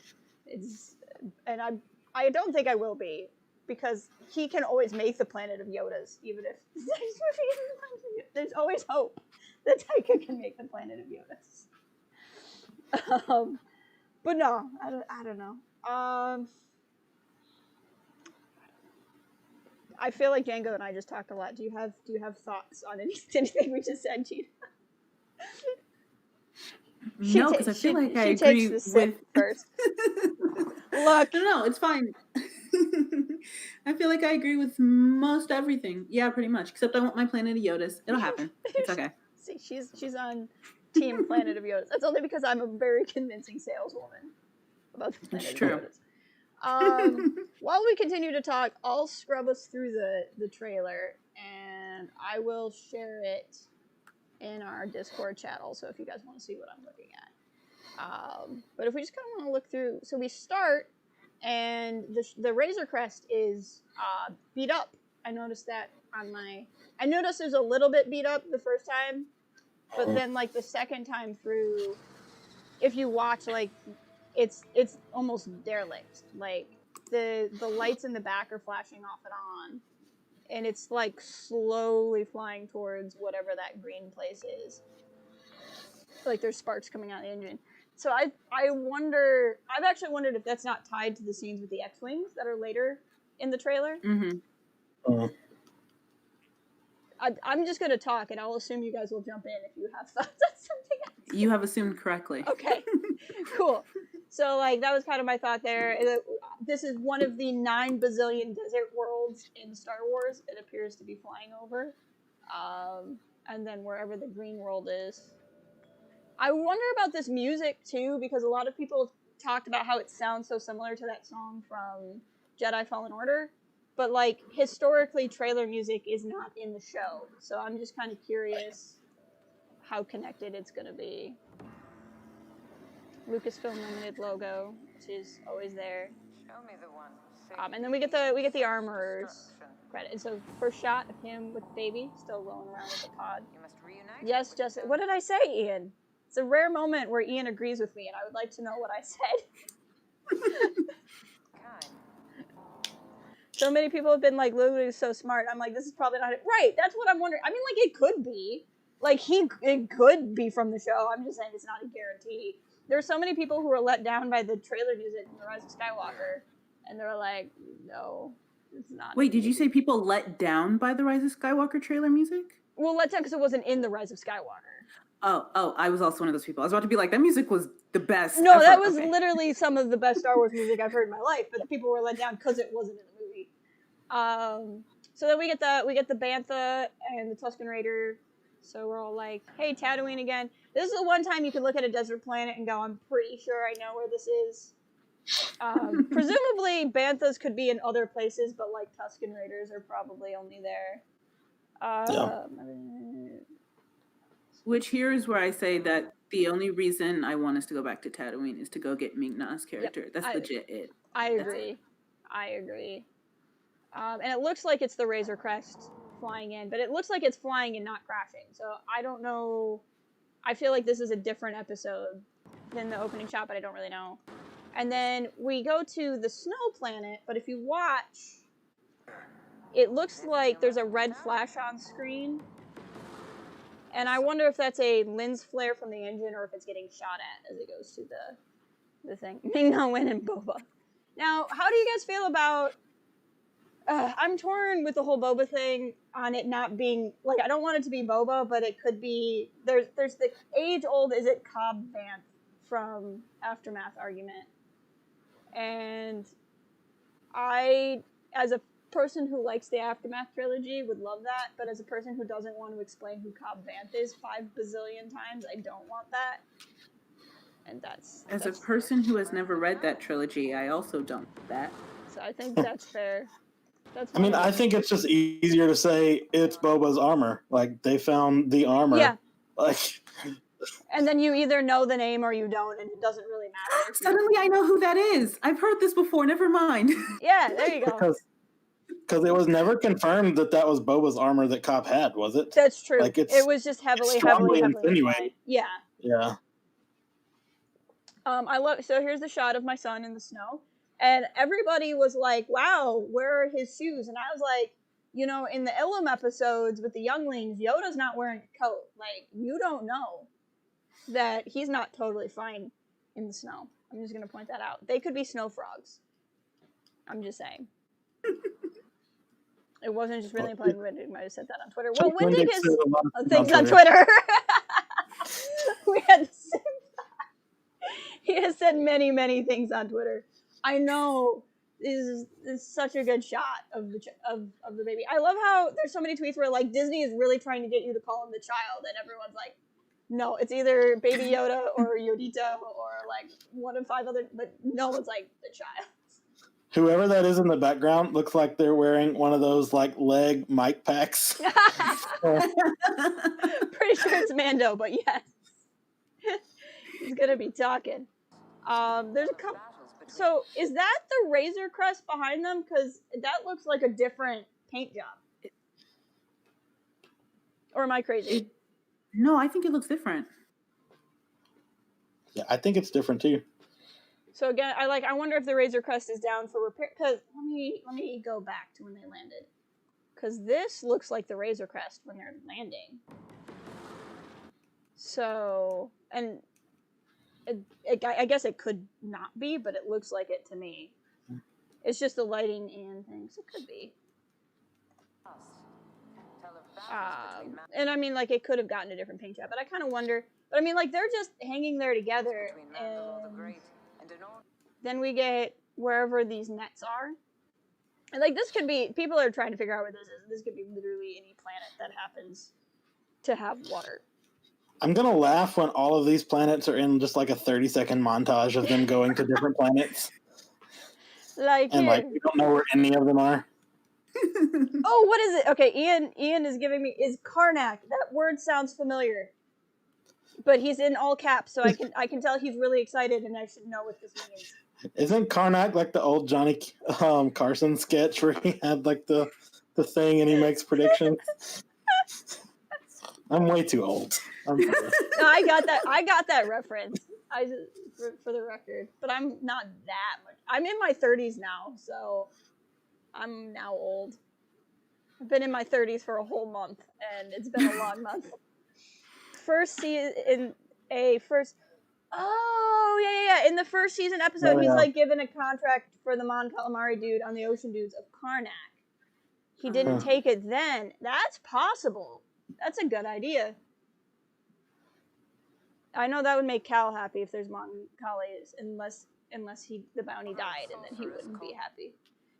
and I don't think I will be, because he can always make the Planet of Yodas, even if there's always hope that Taika can make the Planet of Yodas. But no, I don't know. I feel like Django and I just talked a lot. Do you have thoughts on anything we just said, Gina? No, because I feel like I agree with first. Look, no, it's fine. I feel like I agree with most everything. Yeah, pretty much. Except I want my Planet of Yodas. It'll happen. It's okay. See, she's on Team Planet of Yodas. That's only because I'm a very convincing saleswoman about the Planet of Yodas. While we continue to talk, I'll scrub us through the trailer, and I will share it in our Discord chat also if you guys want to see what I'm looking at. But if we just kind of want to look through, so we start, and the Razor Crest is beat up. I noticed that I noticed it was a little bit beat up the first time, but then like the second time through, if you watch, like it's almost derelict. Like the lights in the back are flashing off and on, and it's like slowly flying towards whatever that green place is. Like there's sparks coming out of the engine. So I've actually wondered if that's not tied to the scenes with the X-Wings that are later in the trailer. Mm-hmm. I'm just going to talk, and I'll assume you guys will jump in if you have thoughts on something else. You have assumed correctly. Okay, cool. So, like, that was kind of my thought there. This is one of the 9 bazillion desert worlds in Star Wars it appears to be flying over. And then wherever the green world is. I wonder about this music too, because a lot of people talked about how it sounds so similar to that song from Jedi Fallen Order, but like historically trailer music is not in the show, so I'm just kind of curious how connected it's going to be. Lucasfilm Limited logo, which is always there. Show me the one. And then we get the armor's credit. And so first shot of him with the baby still rolling around with the pod. You must reunite. Yes, Justin. What did I say, Ian? It's a rare moment where Ian agrees with me, and I would like to know what I said. Kind. So many people have been like, Lulu is so smart. I'm like, this is probably not it. Right, that's what I'm wondering. I mean, like, it could be. Like, it could be from the show. I'm just saying it's not a guarantee. There are so many people who were let down by the trailer music from The Rise of Skywalker, and they were like, no, it's not. Wait, did you say people let down by the Rise of Skywalker trailer music? Well, let down because it wasn't in The Rise of Skywalker. Oh, I was also one of those people. I was about to be like, that music was the best. No, ever. that was literally some of the best Star Wars music I've heard in my life, but the people were let down because it wasn't in the movie. So then we get the Bantha and the Tusken Raider. So we're all like, hey, Tatooine again. This is the one time you can look at a desert planet and go, I'm pretty sure I know where this is. Presumably, Banthas could be in other places, but like Tusken Raiders are probably only there. Which here is where I say that the only reason I want us to go back to Tatooine is to go get Ming-Na's character. Yep, That's legit it. I agree. And it looks like it's the Razor Crest flying in, but it looks like it's flying and not crashing. So I don't know. I feel like this is a different episode than the opening shot, but I don't really know. And then we go to the snow planet, but if you watch, it looks like there's a red flash on screen. And I wonder if that's a lens flare from the engine or if it's getting shot at as it goes to the thing. Ming-Na Wen and Boba. Now, how do you guys feel about... I'm torn with the whole Boba thing on it not being... Like, I don't want it to be Boba, but it could be... There's the age-old is it Cobb Vanth from Aftermath argument. And I, as a person who likes the Aftermath trilogy, would love that, but as a person who doesn't want to explain who Cobb Vanth is 5 bazillion times, I don't want that. And that's a person who has never read that trilogy, I also don't want that. So I think that's fair. I mean, I think it's just easier to say it's Boba's armor. Like, they found the armor. Yeah. Like, and then you either know the name or you don't, and it doesn't really matter. Suddenly I know who that is. I've heard this before. Never mind. Yeah, there you go. Because it was never confirmed that was Boba's armor that Cobb had, was it? That's true. Like, it was just heavily insinuated. Yeah. Yeah. So here's the shot of my son in the snow, and everybody was like, wow, where are his shoes? And I was like, you know, in the Ilum episodes with the younglings, Yoda's not wearing a coat. Like, you don't know that he's not totally fine in the snow. I'm just going to point that out. They could be snow frogs. I'm just saying. It wasn't just really implied. Wendig might have said that on Twitter. Well, Wendig is things on Twitter. We had the same thought. He has said many, many things on Twitter. I know. This is such a good shot of the baby. I love how there's so many tweets where like Disney is really trying to get you to call him the child, and everyone's like, no, it's either Baby Yoda or Yodita or like one of 5 other, but no one's like the child. Whoever that is in the background looks like they're wearing one of those like leg mic packs. Pretty sure it's Mando, but yes. He's gonna be talking. There's a couple. So is that the Razor Crest behind them? Because that looks like a different paint job. Or am I crazy? No, I think it looks different. Yeah, I think it's different too. So again, I wonder if the Razor Crest is down for repair. Because let me go back to when they landed. Because this looks like the Razor Crest when they're landing. So, and I guess it could not be, but it looks like it to me. It's just the lighting and things. It could be. And I mean, like, it could have gotten a different paint job, but I kind of wonder. But I mean, like, they're just hanging there together, and then we get wherever these nets are, And like this could be, people are trying to figure out what this is. This could be literally any planet that happens to have water. I'm gonna laugh when all of these planets are in just like a 30-second montage of them going to different planets, Like and here. like we don't know where any of them are. Oh, what is it? Okay, Ian is giving me, is Karnak. That word sounds familiar. But he's in all caps, so I can tell he's really excited, and I should know what this means. Isn't Karnak like the old Johnny Carson sketch where he had like the thing and he makes predictions? I'm way too old. I'm sorry. No, I got that reference. For the record, but I'm not that much. I'm in my 30s now, so I'm now old. I've been in my 30s for a whole month, and it's been a long month. In the first season episode, he's like given a contract for the Mon Calamari dude on the Ocean Dudes of Karnak. He didn't take it then. That's possible. That's a good idea. I know that would make Cal happy if there's Mon Calas, unless the bounty died, and then he wouldn't be happy.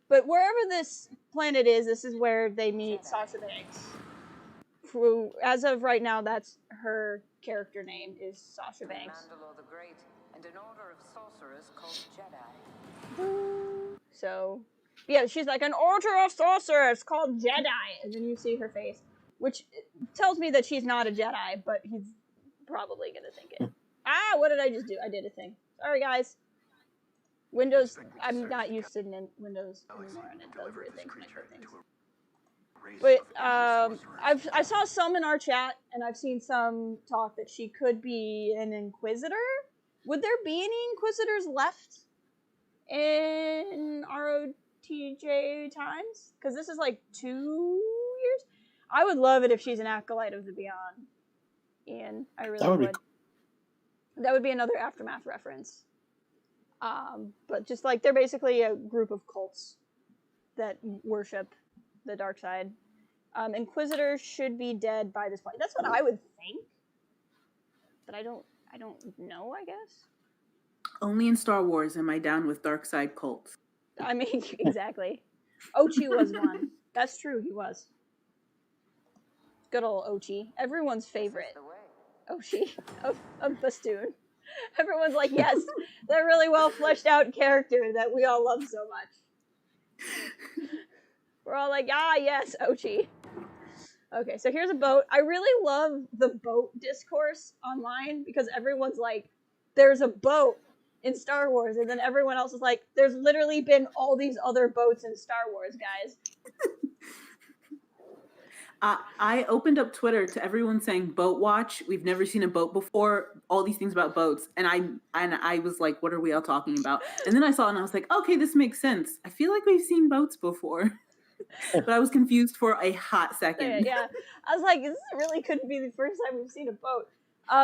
But wherever this planet is, this is where they meet Sasha Banks. Who, as of right now, that's her character name, is Sasha Banks. Mandalore the Great and an order of sorcerers called Jedi. So, yeah, she's like, an order of sorcerers called Jedi, and then you see her face, which tells me that she's not a Jedi, but he's probably gonna think it. What did I just do? I did a thing. Sorry, guys. Windows, I'm not used to Windows anymore, and it does weird things when I click things. But I saw some in our chat, and I've seen some talk that she could be an Inquisitor. Would there be any Inquisitors left in ROTJ times? Because this is like 2 years. I would love it if she's an Acolyte of the Beyond. Ian, I really would. That would be another Aftermath reference. But just like, they're basically a group of cults that worship the dark side. Inquisitors should be dead by this point. That's what I would think. But I don't know, I guess. Only in Star Wars am I down with dark side cults. I mean, exactly. Ochi was one. That's true, he was. Good old Ochi. Everyone's favorite. Ochi of Bastoon. Everyone's like, yes, they're really well fleshed out character that we all love so much. We're all like, yes, Ochi. Okay, so here's a boat. I really love the boat discourse online because everyone's like, there's a boat in Star Wars, and then everyone else is like, there's literally been all these other boats in Star Wars, guys. I opened up Twitter to everyone saying boat watch. We've never seen a boat before. All these things about boats. And I was like, what are we all talking about? And then I saw it and I was like, okay, this makes sense. I feel like we've seen boats before. But I was confused for a hot second. Yeah. I was like, this really couldn't be the first time we've seen a boat.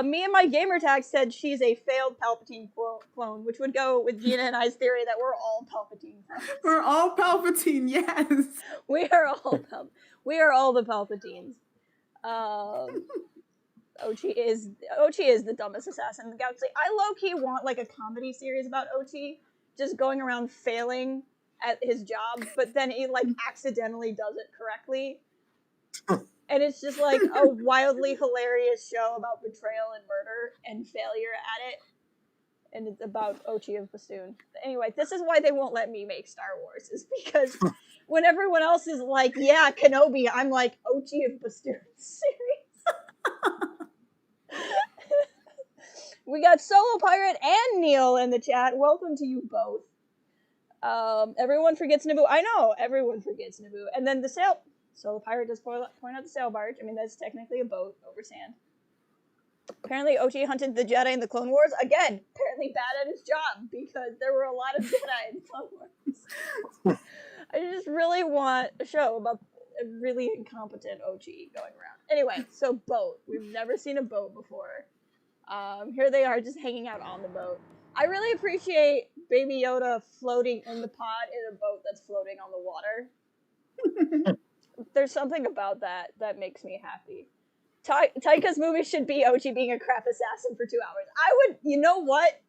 Me and my gamer tag said she's a failed Palpatine clone, which would go with Gina and I's theory that we're all Palpatine clones. We're all Palpatine, yes. We are all the Palpatines. Ochi is the dumbest assassin in the galaxy. I low-key want like a comedy series about Ochi just going around failing at his job, but then he like accidentally does it correctly. And it's just like a wildly hilarious show about betrayal and murder and failure at it. And it's about Ochi of Bastoon. Anyway, this is why they won't let me make Star Wars, is because when everyone else is like, yeah, Kenobi, I'm like, Ochi of Bastoon series. We got Solo Pirate and Neil in the chat. Welcome to you both. Everyone forgets Naboo. I know, everyone forgets Naboo. And then the Solo Pirate does point out the sail barge. I mean, that's technically a boat over sand. Apparently, Ochi hunted the Jedi in the Clone Wars. Again, apparently bad at his job, because there were a lot of Jedi in the Clone Wars. I just really want a show about a really incompetent Ochi going around. Anyway, so boat. We've never seen a boat before. Here they are just hanging out on the boat. I really appreciate Baby Yoda floating in the pod in a boat that's floating on the water. There's something about that makes me happy. Taika's movie should be Ochi being a crap assassin for 2 hours. You know what?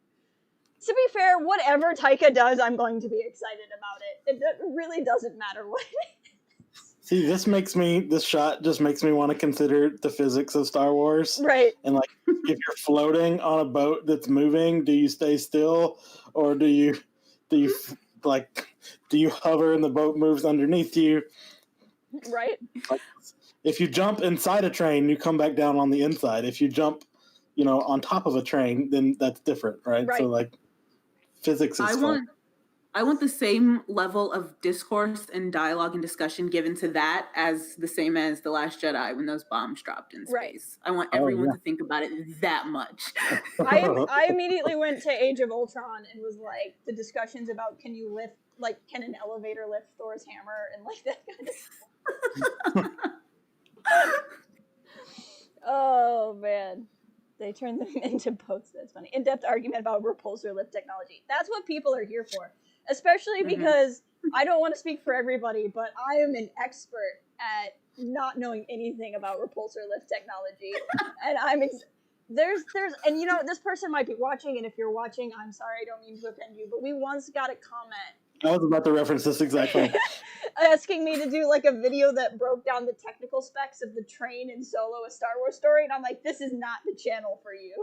To be fair, whatever Taika does, I'm going to be excited about it. It really doesn't matter what it is. See, this shot just makes me want to consider the physics of Star Wars. Right. And like, if you're floating on a boat that's moving, do you stay still, or do you hover and the boat moves underneath you? Right. Like, if you jump inside a train, you come back down on the inside. If you jump, on top of a train, then that's different, right? Right. So like, physics is fun. I want the same level of discourse and dialogue and discussion given to that as the same as The Last Jedi when those bombs dropped in space. Right. I want everyone to think about it that much. I immediately went to Age of Ultron and was like, the discussions about can an elevator lift Thor's hammer and like that kind of stuff. Oh man. They turned them into boats. That's funny. In-depth argument about repulsor lift technology. That's what people are here for. Especially because I don't want to speak for everybody, but I am an expert at not knowing anything about repulsor lift technology. And this person might be watching, and if you're watching, I'm sorry, I don't mean to offend you, but we once got a comment. I was about to reference this exactly. Asking me to do like a video that broke down the technical specs of the train in Solo: A Star Wars Story, and I'm like, this is not the channel for you.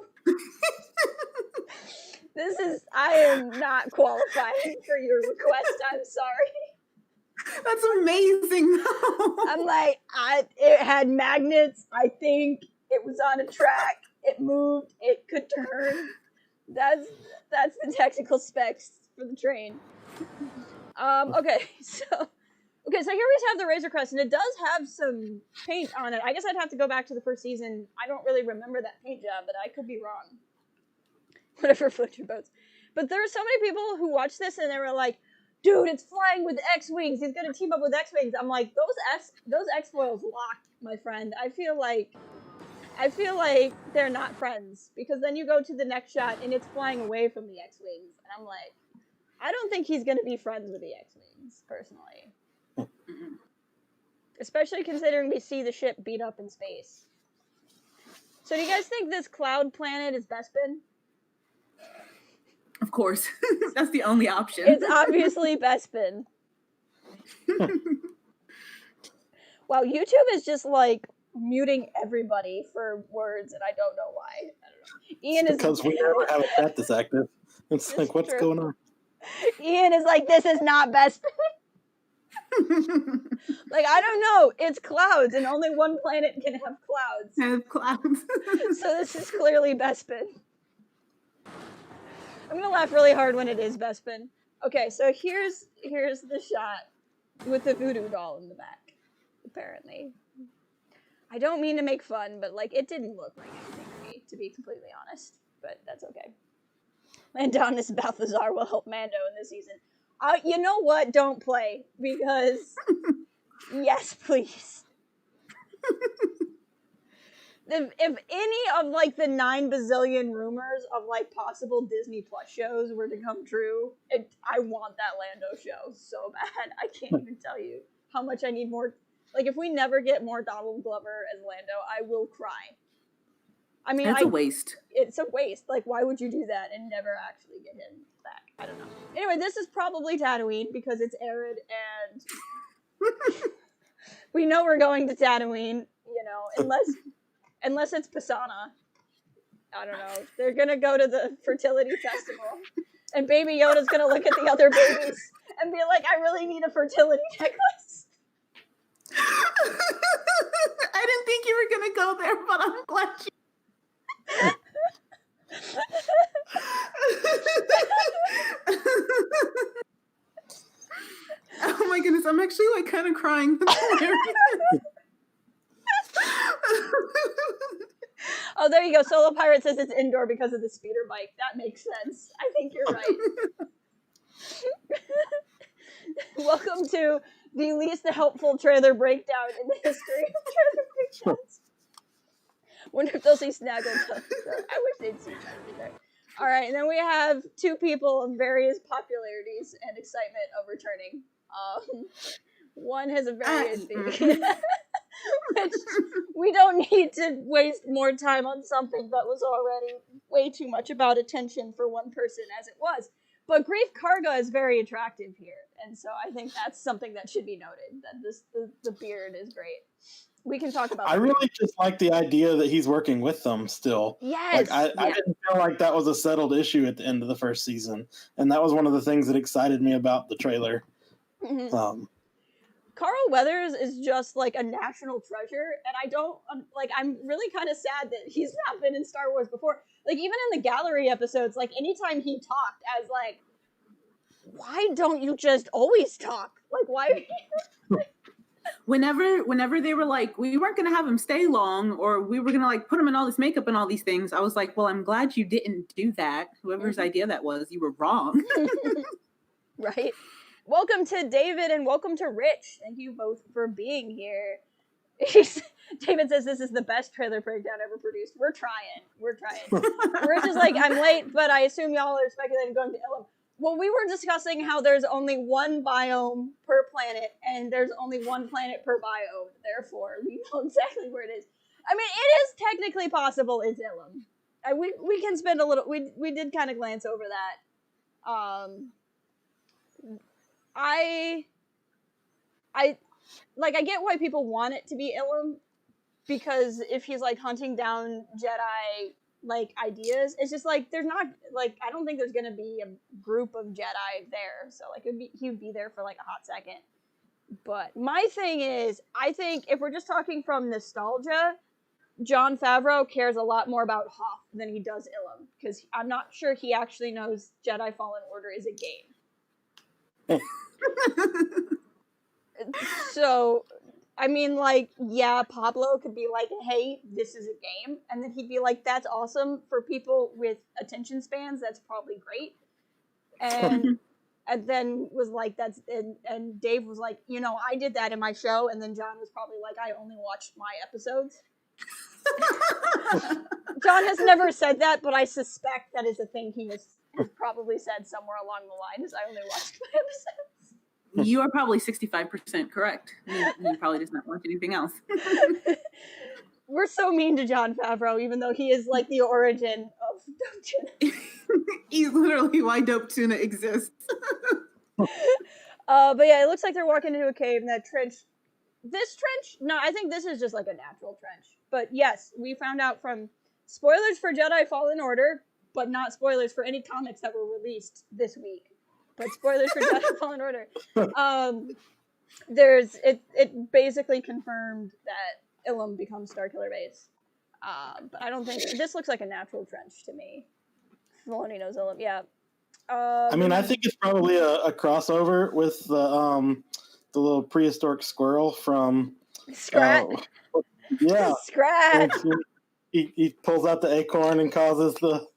I am not qualifying for your request. I'm sorry. That's amazing. I'm like, it had magnets. I think it was on a track. It moved. It could turn. That's the technical specs for the train. Okay, so here we have the Razor Crest, and it does have some paint on it. I guess I'd have to go back to the first season. I don't really remember that paint job, but I could be wrong. Whatever floats your boats. But there are so many people who watched this and they were like, dude, it's flying with X-Wings. He's gonna team up with X-Wings. I'm like, those X-Foils locked, my friend. I feel like they're not friends, because then you go to the next shot and it's flying away from the X-Wings, and I'm like, I don't think he's gonna be friends with the X-Wings, personally. Especially considering we see the ship beat up in space. So do you guys think this cloud planet is Bespin? Of course. That's the only option. It's obviously Bespin. Wow, YouTube is just like muting everybody for words, and I don't know why. I don't know. Ian is because we never have a chat this active. It's like, what's going on? Ian is like, this is not Bespin. Like, I don't know. It's clouds, and only one planet can have clouds. So this is clearly Bespin. I'm gonna laugh really hard when it is Bespin. Okay, so here's the shot with the voodoo doll in the back, apparently. I don't mean to make fun, but like, it didn't look like anything to me, to be completely honest. But that's okay. Landonis Balthazar will help Mando in this season. You know what? Don't play, because yes, please. If any of like the 9 bazillion rumors of like possible Disney Plus shows were to come true, I want that Lando show so bad. I can't even tell you how much I need more. Like, if we never get more Donald Glover as Lando, I will cry. I mean, it's a waste. It's a waste. Like, why would you do that and never actually get him back? I don't know. Anyway, this is probably Tatooine because it's arid, and we know we're going to Tatooine, unless it's Pisana. I don't know. They're gonna go to the fertility festival, and Baby Yoda's gonna look at the other babies and be like, I really need a fertility necklace. I didn't think you were gonna go there, but I'm glad you. Oh my goodness, I'm actually like kind of crying. Oh, there you go. Solo Pirate says it's indoor because of the speeder bike. That makes sense. I think you're right. Welcome to the least helpful trailer breakdown in the history of trailer breakdowns. Wonder if they'll see Snagglepuss. I wish they'd see that there. All right, and then we have 2 people of various popularities and excitement of returning. One has a various thing, which we don't need to waste more time on something that was already way too much about attention for one person as it was. But Grief Karga is very attractive here, and so I think that's something that should be noted, that the beard is great. We can talk about I really just like the idea that he's working with them still. Yes. Like I didn't feel like that was a settled issue at the end of the first season, and that was one of the things that excited me about the trailer. Mm-hmm. Carl Weathers is just like a national treasure, and I don't like. I'm really kind of sad that he's not been in Star Wars before. Like even in the gallery episodes, like anytime he talked, as like, why don't you just always talk? Like why? Whenever they were like, we weren't gonna have him stay long, or we were gonna like put him in all this makeup and all these things, I was like, well, I'm glad you didn't do that. Whoever's idea that was, you were wrong. Right. Welcome to David and welcome to Rich. Thank you both for being here. David says this is the best trailer breakdown ever produced. We're trying. Rich is like, I'm late, but I assume y'all are speculating going to Ilum. Well, we were discussing how there's only one biome per planet, and there's only one planet per biome. Therefore, we know exactly where it is. I mean, it is technically possible it's Ilum. We can spend a little. We did kind of glance over that. I get why people want it to be Ilum, because if he's like hunting down Jedi like ideas, it's just like there's not like I don't think there's gonna be a group of Jedi there, so like he would be there for like a hot second. But my thing is, I think if we're just talking from nostalgia, Jon Favreau cares a lot more about Hoth than he does Ilum, because I'm not sure he actually knows Jedi Fallen Order is a game. So, I mean, like, yeah, Pablo could be like, hey, this is a game. And then he'd be like, that's awesome for people with attention spans. That's probably great. And then was like, and Dave was like, you know, I did that in my show. And then John was probably like, I only watched my episodes. John has never said that, but I suspect that is a thing he has probably said somewhere along the line, is I only watched my episodes. You are probably 65% correct. He probably does not watch anything else. We're so mean to Jon Favreau, even though he is like the origin of Dope Tuna. He's literally why Dope Tuna exists. But yeah, it looks like they're walking into a cave, and that trench. This trench? No, I think this is just like a natural trench. But yes, we found out from spoilers for Jedi Fallen Order, but not spoilers for any comics that were released this week. But spoilers for Jedi Fallen Order. It basically confirmed that Ilum becomes Starkiller Base. But I don't think this looks like a natural trench to me. Filoni knows Ilum, yeah. I mean, I think it's probably a crossover with the little prehistoric squirrel from Scrat. Yeah, Scrat. He pulls out the acorn and causes the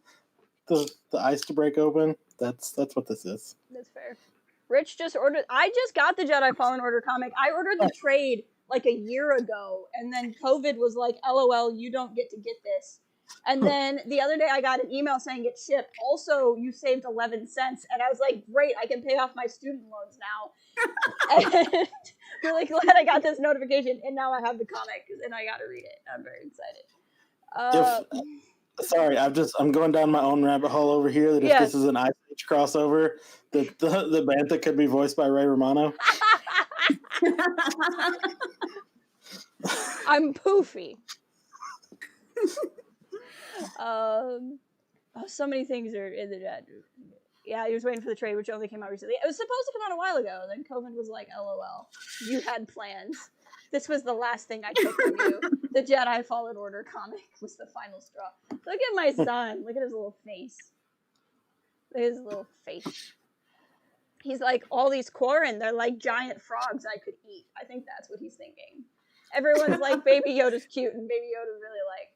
ice to break open. That's what this is. That's fair. Rich just ordered. I just got the Jedi Fallen Order comic. I ordered the trade like a year ago, and then COVID was like, "LOL, you don't get to get this." And then the other day, I got an email saying it shipped. Also, you saved 11 cents, and I was like, "Great, I can pay off my student loans now." And really glad I got this notification, and now I have the comic, and I got to read it. I'm very excited. Sorry, I'm going down my own rabbit hole over here. That if this is an Ice Age crossover, that the Bantha could be voiced by Ray Romano. I'm poofy. So many things are in the chat. Yeah, he was waiting for the trade, which only came out recently. It was supposed to come out a while ago. Then COVID was like, "LOL, you had plans. This was the last thing I took from you. The Jedi Fallen Order comic was the final straw." Look at my son. Look at his little face. Look at his little face. He's like, all these Quarren, they're like giant frogs I could eat. I think that's what he's thinking. Everyone's like, Baby Yoda's cute, and Baby Yoda's really like,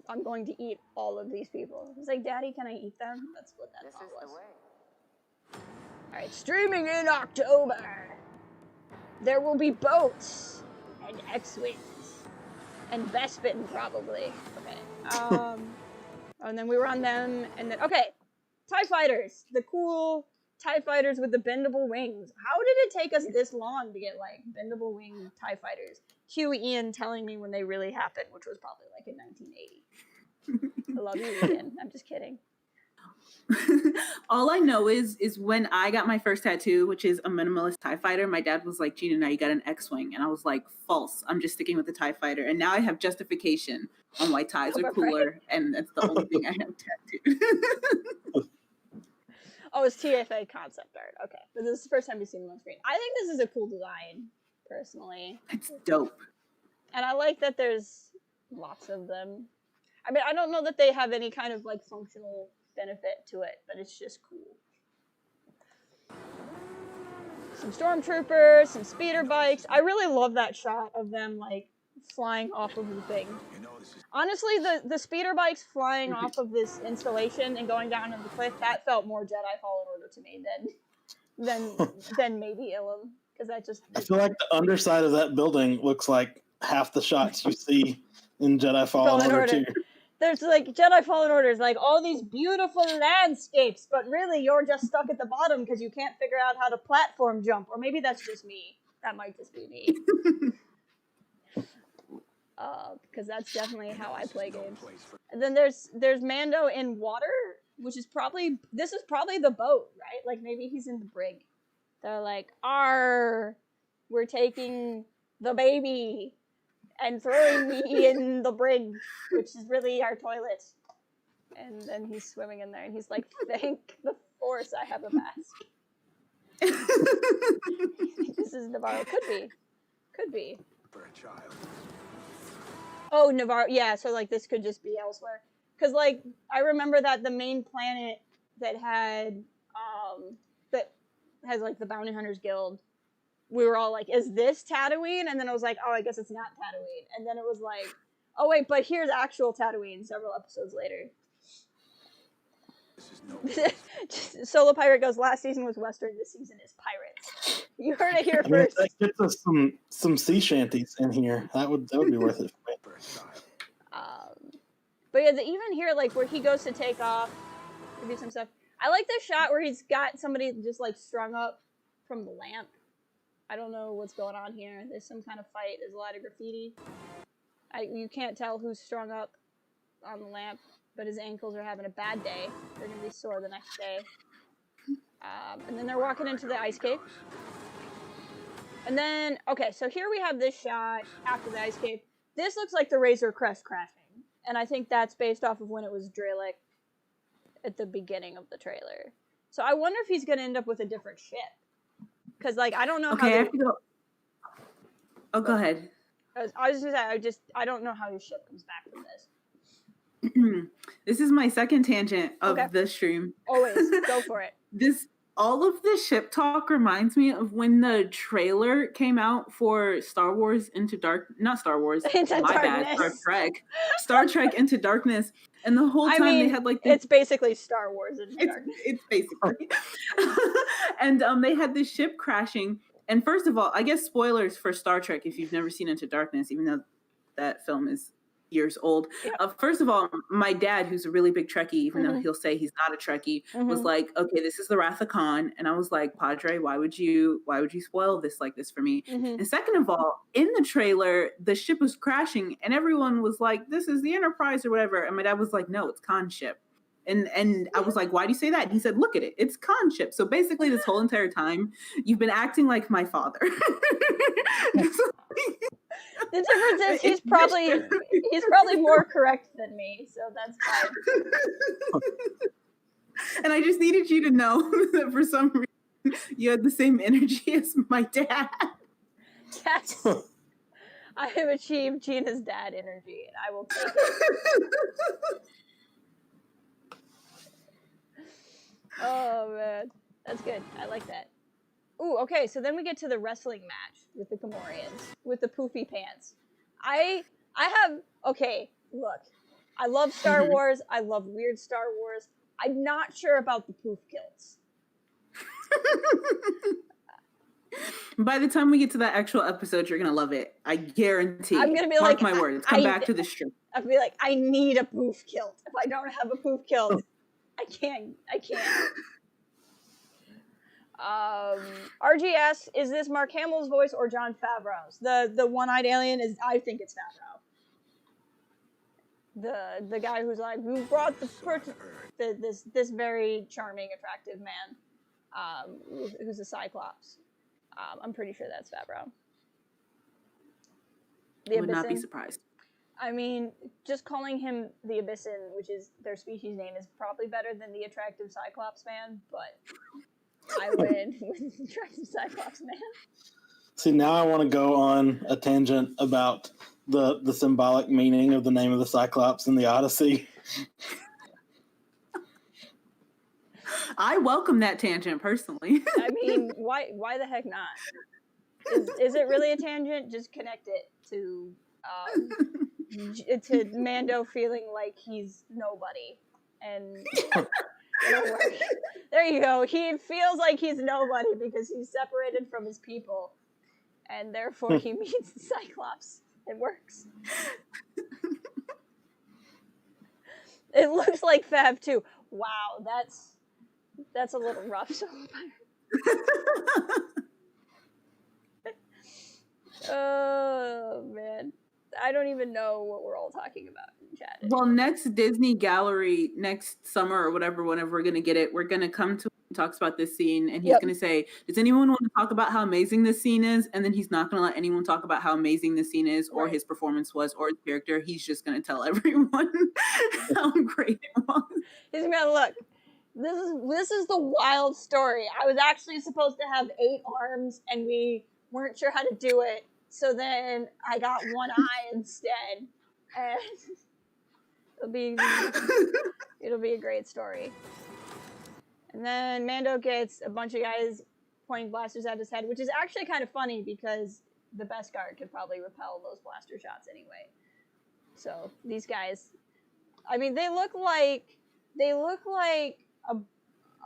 I'm going to eat all of these people. He's like, Daddy, can I eat them? That's what that thought was. The way. All right, streaming in October. There will be boats and X-Wings and Bespin, probably. Okay. And then we were on them, and then okay, TIE Fighters, the cool TIE Fighters with the bendable wings. How did it take us this long to get like bendable wing TIE Fighters? Cue Ian telling me when they really happened, which was probably like in 1980. I love you, Ian. I'm just kidding. All I know is when I got my first tattoo, which is a minimalist TIE fighter, my dad was like, Gina, now you got an X-Wing. And I was like, false. I'm just sticking with the TIE fighter. And now I have justification on why ties are cooler. And that's the only thing I have tattooed. Oh, it's TFA concept art. Okay. But this is the first time you've seen them on screen. I think this is a cool design, personally. It's dope. And I like that there's lots of them. I mean, I don't know that they have any kind of, like, functional benefit to it, but it's just cool. Some stormtroopers, some speeder bikes. I really love that shot of them, like, flying off of the thing. Honestly, the speeder bikes flying off of this installation and going down in the cliff, that felt more Jedi Fallen Order to me than maybe Ilum. Because that just... I feel like the underside of that building looks like half the shots you see in Jedi Fallen Order 2. There's, like, Jedi Fallen Order is like all these beautiful landscapes, but really you're just stuck at the bottom because you can't figure out how to platform jump. Or maybe that's just me. That might just be me. Because that's definitely how I play games. And then there's Mando in water, which is probably... This is probably the boat, right? Like, maybe he's in the brig. They're like, "Arr, we're taking the baby and throwing me in the brig, which is really our toilet." And then he's swimming in there, and he's like, "Thank the Force, I have a mask." This is Navarro. Could be. For a child. Oh, Navarro. Yeah, so, like, this could just be elsewhere. Because, like, I remember that the main planet that had, that has, like, the Bounty Hunters Guild, we were all like, is this Tatooine? And then I was like, oh, I guess it's not Tatooine. And then it was like, oh, wait, but here's actual Tatooine several episodes later. This is no Solo Pirate goes, last season was Western, this season is Pirates. You heard it here I mean, first. that gets us some sea shanties in here. That would be worth it for me. for a child. But yeah, even here, like, where he goes to take off to do some stuff. I like this shot where he's got somebody just, like, strung up from the lamp. I don't know what's going on here. There's some kind of fight. There's a lot of graffiti. You can't tell who's strung up on the lamp, but his ankles are having a bad day. They're going to be sore the next day. And then they're walking into the ice cave. And then, okay, so here we have this shot after the ice cave. This looks like the Razor Crest crashing. And I think that's based off of when it was Dralic at the beginning of the trailer. So I wonder if he's going to end up with a different ship. Because, like, I don't know how... I have to go... Oh, go ahead. I was just going to say, I don't know how his ship comes back from this. This is my second tangent of the stream. Always. Go for it. All of this ship talk reminds me of when the trailer came out for Star Wars Into Dark... Not Star Wars. Into my Darkness. bad. Star Trek. Star Trek Into Darkness. And the whole time they had like... It's basically Star Wars Into Darkness. It's basically. And they had this ship crashing. And first of all, I guess spoilers for Star Trek if you've never seen Into Darkness, even though that film is years old. Yeah. First of all, my dad, who's a really big Trekkie, even though he'll say he's not a Trekkie, was like, okay, this is the Wrath of Khan. And I was like, Padre, why would you spoil this like this for me? And second of all, in the trailer, the ship was crashing and everyone was like, this is the Enterprise or whatever. And my dad was like, no, it's Khan's ship. And I was like, why do you say that? And he said, look at it. It's Khan's ship. So basically this whole entire time, you've been acting like my father. The difference is he's probably more correct than me, so that's fine. And I just needed you to know that for some reason you had the same energy as my dad. Yes. I have achieved Gina's dad energy, and I will take it. Oh, man. That's good. I like that. Ooh, okay, so then we get to the wrestling match with the Gamorreans, with the poofy pants. I have, okay, look, I love Star Wars, I love weird Star Wars, I'm not sure about the poof kilts. By the time we get to that actual episode, you're going to love it. I guarantee. I'm going to be Mark like, my words, come back to the strip. I'll be like, I need a poof kilt. If I don't have a poof kilt, I can't. RGS, is this Mark Hamill's voice or Jon Favreau's? The one-eyed alien I think it's Favreau. the guy who's like, who brought this very charming, attractive man, who's a Cyclops. I'm pretty sure that's Favreau. The Would not be Abyssin. surprised. I mean, just calling him the Abyssin, which is their species name, is probably better than the attractive Cyclops man, but I win with the attractive Cyclops man. See, now I want to go on a tangent about the symbolic meaning of the name of the Cyclops in the Odyssey. I welcome that tangent personally. I mean, why the heck not? Is it really a tangent? Just connect it to Mando feeling like he's nobody, and it'll work. There you go. He feels like he's nobody because he's separated from his people, and therefore he meets the Cyclops. It works. It looks like Fab too. Wow, that's a little rough. So oh man, I don't even know what we're all talking about in chat. Well, next Disney Gallery next summer or whatever, whenever we're gonna get it, we're gonna come to and talks about this scene, and he's gonna say, "Does anyone want to talk about how amazing this scene is?" And then he's not gonna let anyone talk about how amazing this scene is, or his performance was, or his character. He's just gonna tell everyone how great it was. He's gonna look. This is the wild story. I was actually supposed to have 8 arms, and we weren't sure how to do it. So then I got 1 eye instead, and it'll be a great story. And then Mando gets a bunch of guys pointing blasters at his head, which is actually kind of funny because the Beskar could probably repel those blaster shots anyway. So these guys, I mean, they look like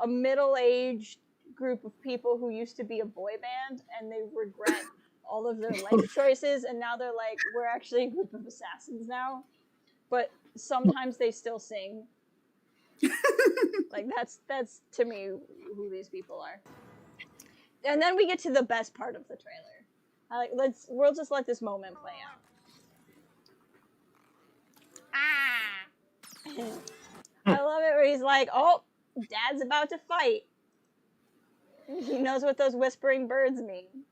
a middle-aged group of people who used to be a boy band, and they regret all of their life choices, and now they're like, we're actually a group of assassins now. But sometimes they still sing. Like that's to me who these people are. And then we get to the best part of the trailer. We'll just let this moment play out. I love it where he's like, oh, Dad's about to fight. He knows what those whispering birds mean.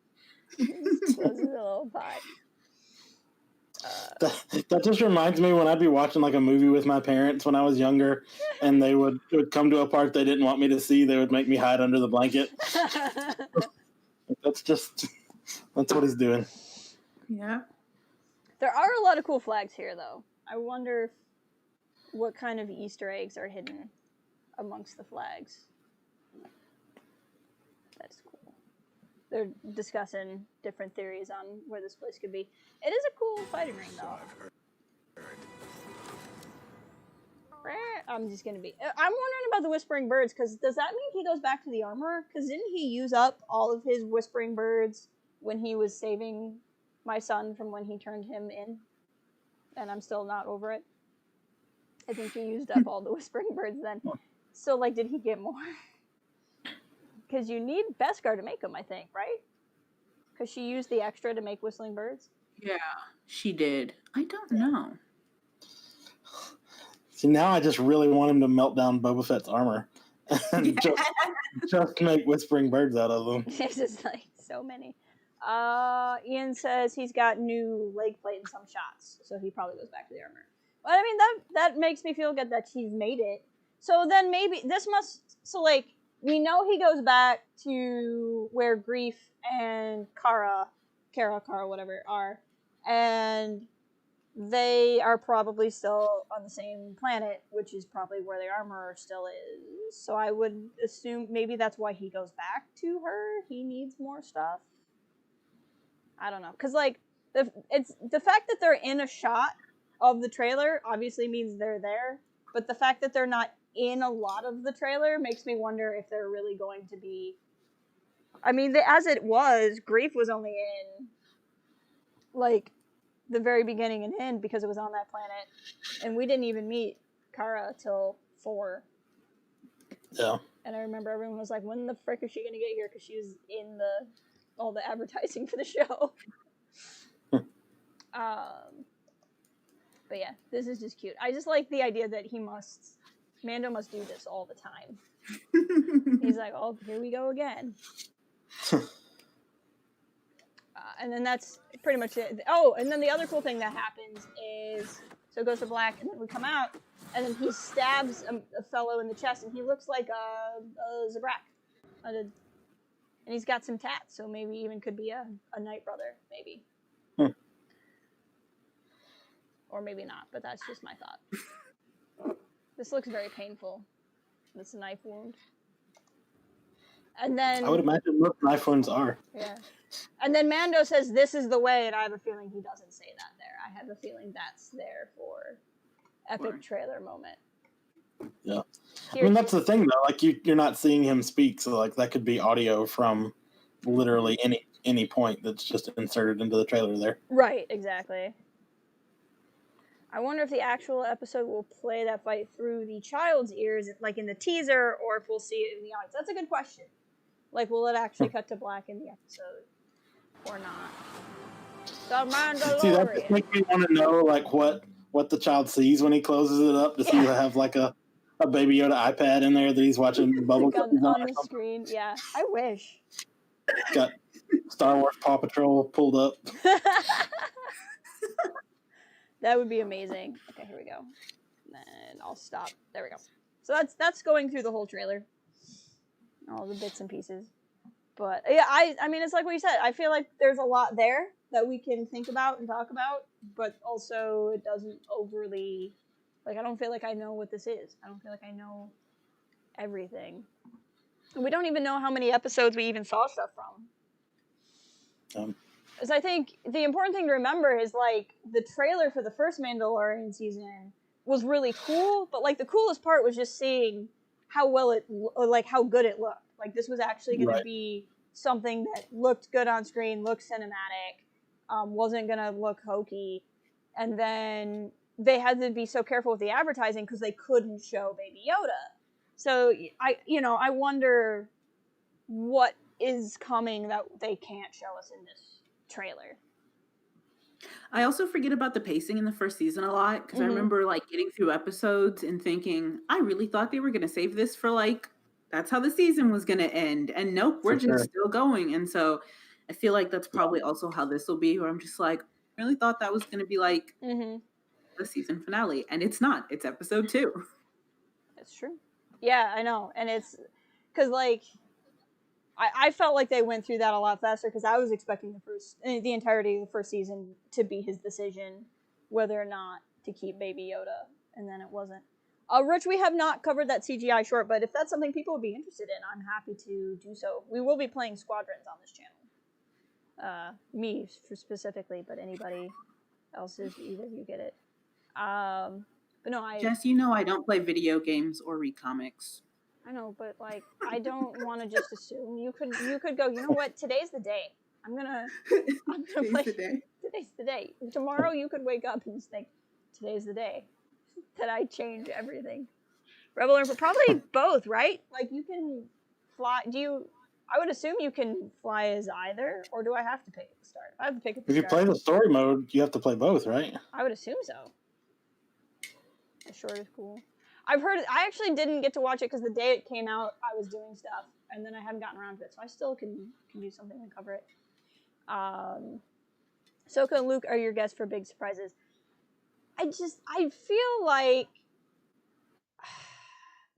Just throws his little pot. That just reminds me when I'd be watching like a movie with my parents when I was younger, and it would come to a part they didn't want me to see. They would make me hide under the blanket. That's what he's doing. Yeah. There are a lot of cool flags here, though. I wonder what kind of Easter eggs are hidden amongst the flags. That's cool. They're discussing different theories on where this place could be. It is a cool fighting ring, though. I'm just gonna be... I'm wondering about the Whispering Birds, because does that mean he goes back to the armor? Because didn't he use up all of his Whispering Birds when he was saving my son from when he turned him in? And I'm still not over it. I think he used up all the Whispering Birds then. So, like, did he get more? Because you need Beskar to make them, I think, right? Because she used the extra to make Whistling Birds? Yeah, she did. I don't know. See, now I just really want him to melt down Boba Fett's armor and just make Whispering Birds out of them. It's just like so many. Ian says he's got new leg plate in some shots, so he probably goes back to the armor. But I mean, that makes me feel good that he's made it. So then maybe this must... So, like, we know he goes back to where Grief and Kara, whatever, are. And they are probably still on the same planet, which is probably where the armor still is. So I would assume maybe that's why he goes back to her. He needs more stuff. I don't know. Because, like, it's the fact that they're in a shot of the trailer obviously means they're there. But the fact that they're not in a lot of the trailer makes me wonder if they're really going to be... I mean, as it was, Grief was only in, like, the very beginning and end because it was on that planet. And we didn't even meet Kara till 4. Yeah. And I remember everyone was like, when the frick is she going to get here? Because she was in all the advertising for the show. But yeah, this is just cute. I just like the idea that Mando must do this all the time. He's like, oh, here we go again. And then that's pretty much it. Oh, and then the other cool thing that happens is, so it goes to black, and then we come out, and then he stabs a fellow in the chest, and he looks like a Zabrak. And he's got some tats, so maybe even could be a Night Brother, maybe. Or maybe not, but that's just my thought. This looks very painful. This knife wound. And then... I would imagine most knife wounds are. Yeah. And then Mando says, this is the way, and I have a feeling he doesn't say that there. I have a feeling that's there for epic trailer moment. Yeah. I mean, that's the thing, though. Like, you're not seeing him speak, so, like, that could be audio from literally any point that's just inserted into the trailer there. Right, exactly. I wonder if the actual episode will play that fight through the child's ears, like in the teaser, or if we'll see it in the audience. That's a good question. Like, will it actually cut to black in the episode? Or not? The Mandalorian. See, that just makes me want to know, like, what the child sees when he closes it up. Does he have, like, a Baby Yoda iPad in there that he's watching Bubble like on the screen? Yeah, I wish. Got Star Wars Paw Patrol pulled up. That would be amazing. Okay, here we go. And I'll stop. There we go. So that's going through the whole trailer. All the bits and pieces. But yeah, I mean, it's like what you said. I feel like there's a lot there that we can think about and talk about, but also it doesn't overly, like, I don't feel like I know what this is. I don't feel like I know everything. And we don't even know how many episodes we even saw stuff from. Because I think the important thing to remember is, like, the trailer for the first Mandalorian season was really cool, but, like, the coolest part was just seeing how how good it looked. Like, this was actually going to be something that looked good on screen, looked cinematic, wasn't going to look hokey. And then they had to be so careful with the advertising because they couldn't show Baby Yoda. So, I wonder what is coming that they can't show us in this trailer. I also forget about the pacing in the first season a lot, because I remember, like, getting through episodes and thinking, I really thought they were going to save this for, like, that's how the season was going to end. And nope, we're just still going. And so I feel like that's probably also how this will be, where I'm just like, I really thought that was going to be, like, the season finale. And it's not. It's episode 2. It's true. Yeah, I know. And it's because, like, I felt like they went through that a lot faster because I was expecting the entirety of the first season to be his decision whether or not to keep Baby Yoda, and then it wasn't. Rich, we have not covered that CGI short, but if that's something people would be interested in, I'm happy to do so. We will be playing Squadrons on this channel. Me specifically, but anybody else, if either of you get it. But no, Jess, you know I don't play video games or read comics. I know, but, like, I don't want to just assume. You could go, you know what, today's the day. I'm gonna play. Today's the day. Tomorrow you could wake up and just think, today's the day that I change everything. Rebel or probably both, right? Like, you can fly. I would assume you can fly as either, or do I have to pick at the start? I have to pick at the start. If you play the story mode, you have to play both, right? I would assume so. The short is cool. I've heard. I actually didn't get to watch it because the day it came out, I was doing stuff, and then I haven't gotten around to it. So I still can do something to cover it. Ahsoka and Luke are your guests for big surprises. I feel like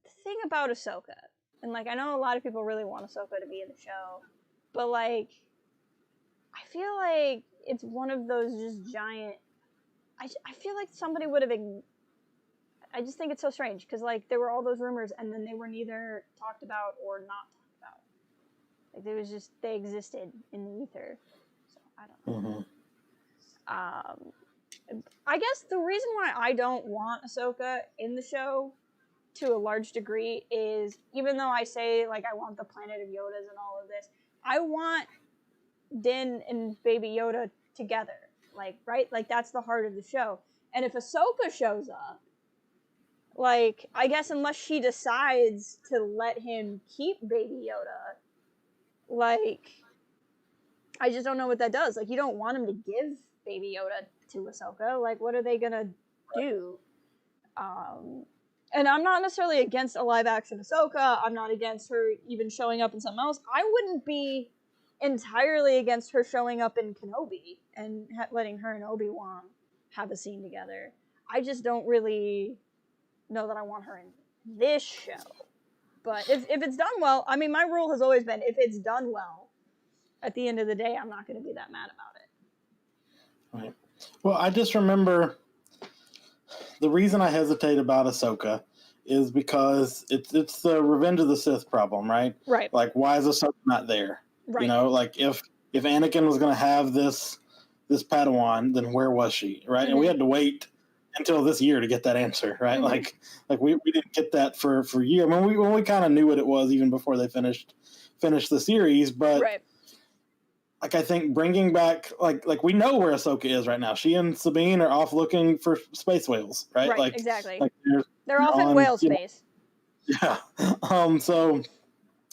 the thing about Ahsoka, and, like, I know a lot of people really want Ahsoka to be in the show, but, like, I feel like it's one of those just giant. I feel like somebody would have. I just think it's so strange because, like, there were all those rumors and then they were neither talked about or not talked about. Like, there was just, they existed in the ether. So I don't know. I guess the reason why I don't want Ahsoka in the show to a large degree is, even though I say, like, I want the Planet of Yodas and all of this, I want Din and Baby Yoda together. Like, right? Like, that's the heart of the show. And if Ahsoka shows up, like, I guess unless she decides to let him keep Baby Yoda, like, I just don't know what that does. Like, you don't want him to give Baby Yoda to Ahsoka. Like, what are they gonna do. And I'm not necessarily against a live action Ahsoka. I'm not against her even showing up in something else. I wouldn't be entirely against her showing up in Kenobi and letting her and Obi-Wan have a scene together. I just don't really know that I want her in this show. But if it's done well, I mean, my rule has always been, if it's done well, at the end of the day, I'm not going to be that mad about it. Right. Well, I just remember the reason I hesitate about Ahsoka is because it's the Revenge of the Sith problem, right? Right. Like, why is Ahsoka not there? Right. You know, like if Anakin was going to have this Padawan, then where was she, right? And we had to wait until this year to get that answer, right? Like we didn't get that for years. I mean, we kind of knew what it was even before they finished the series, but right. like I think bringing back like we know where Ahsoka is right now. She and Sabine are off looking for space whales, right? Right, like exactly. Like they're off in whale space. Yeah. So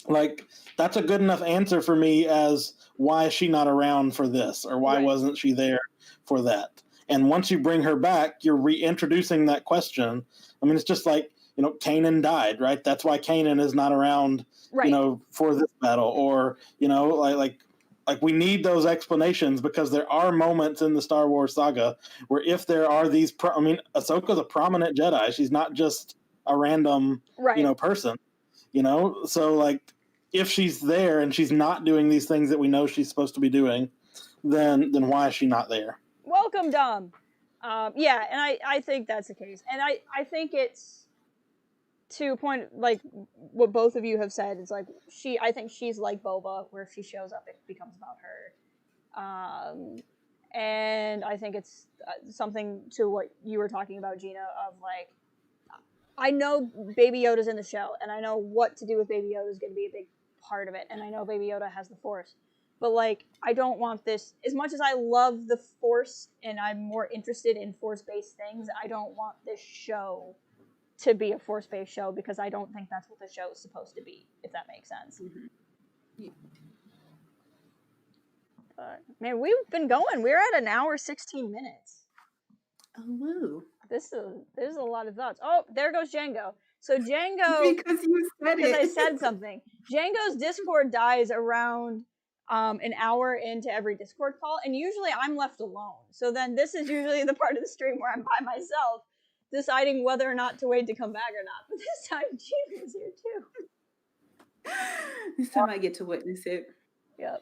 like that's a good enough answer for me as why is she not around for this, or why wasn't she there for that? And once you bring her back, you're reintroducing that question. I mean, it's just like, you know, Kanan died, right? That's why Kanan is not around, you know, for this battle, or, you know, like we need those explanations, because there are moments in the Star Wars saga where if there are these, I mean, Ahsoka's a prominent Jedi. She's not just a random, you know, person, you know? So like, if she's there and she's not doing these things that we know she's supposed to be doing, then why is she not there? Welcome, Dom. Yeah, and I think that's the case. And I think it's, to a point, like what both of you have said, it's like I think she's like Boba, where if she shows up, it becomes about her. And I think it's something to what you were talking about, Gina, of like, I know Baby Yoda's in the show, and I know what to do with Baby Yoda is going to be a big part of it, and I know Baby Yoda has the Force. But, like, I don't want this, as much as I love the Force and I'm more interested in Force-based things, I don't want this show to be a Force-based show, because I don't think that's what the show is supposed to be, if that makes sense. Yeah. But, man, we've been going. We're at 1 hour, 16 minutes. Oh, woo. There's a lot of thoughts. Oh, there goes Django. So Django... Because you said it. Because I said something. Django's Discord dies around... 1 hour into every Discord call, and usually I'm left alone. So then this is usually the part of the stream where I'm by myself, deciding whether or not to wait to come back or not. But this time, Gina is here too. This time I get to witness it. Yep.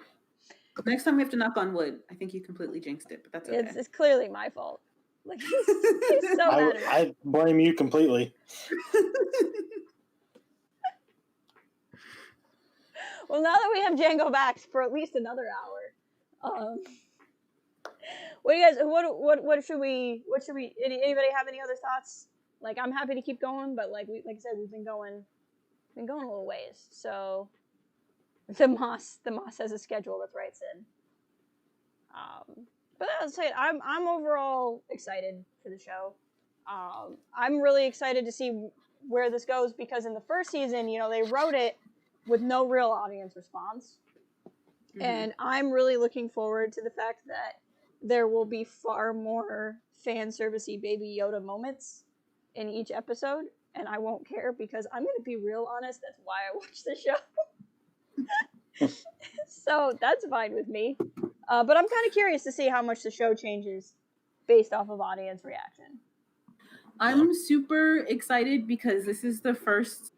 Next time we have to knock on wood. I think you completely jinxed it, but that's okay. It's clearly my fault. Like he's so mad at me. I blame you completely. Well, now that we have Django back for at least another hour, what do you guys? What should we? Anybody have any other thoughts? Like, I'm happy to keep going, but like I said, we've been going a little ways. So the Moss has a schedule that writes in. But I'll say I'm overall excited for the show. I'm really excited to see where this goes, because in the first season, you know, they wrote it with no real audience response. Mm-hmm. And I'm really looking forward to the fact that there will be far more fan servicey Baby Yoda moments in each episode, and I won't care, because I'm going to be real honest, that's why I watch the show. So that's fine with me. But I'm kind of curious to see how much the show changes based off of audience reaction. I'm super excited because this is the first,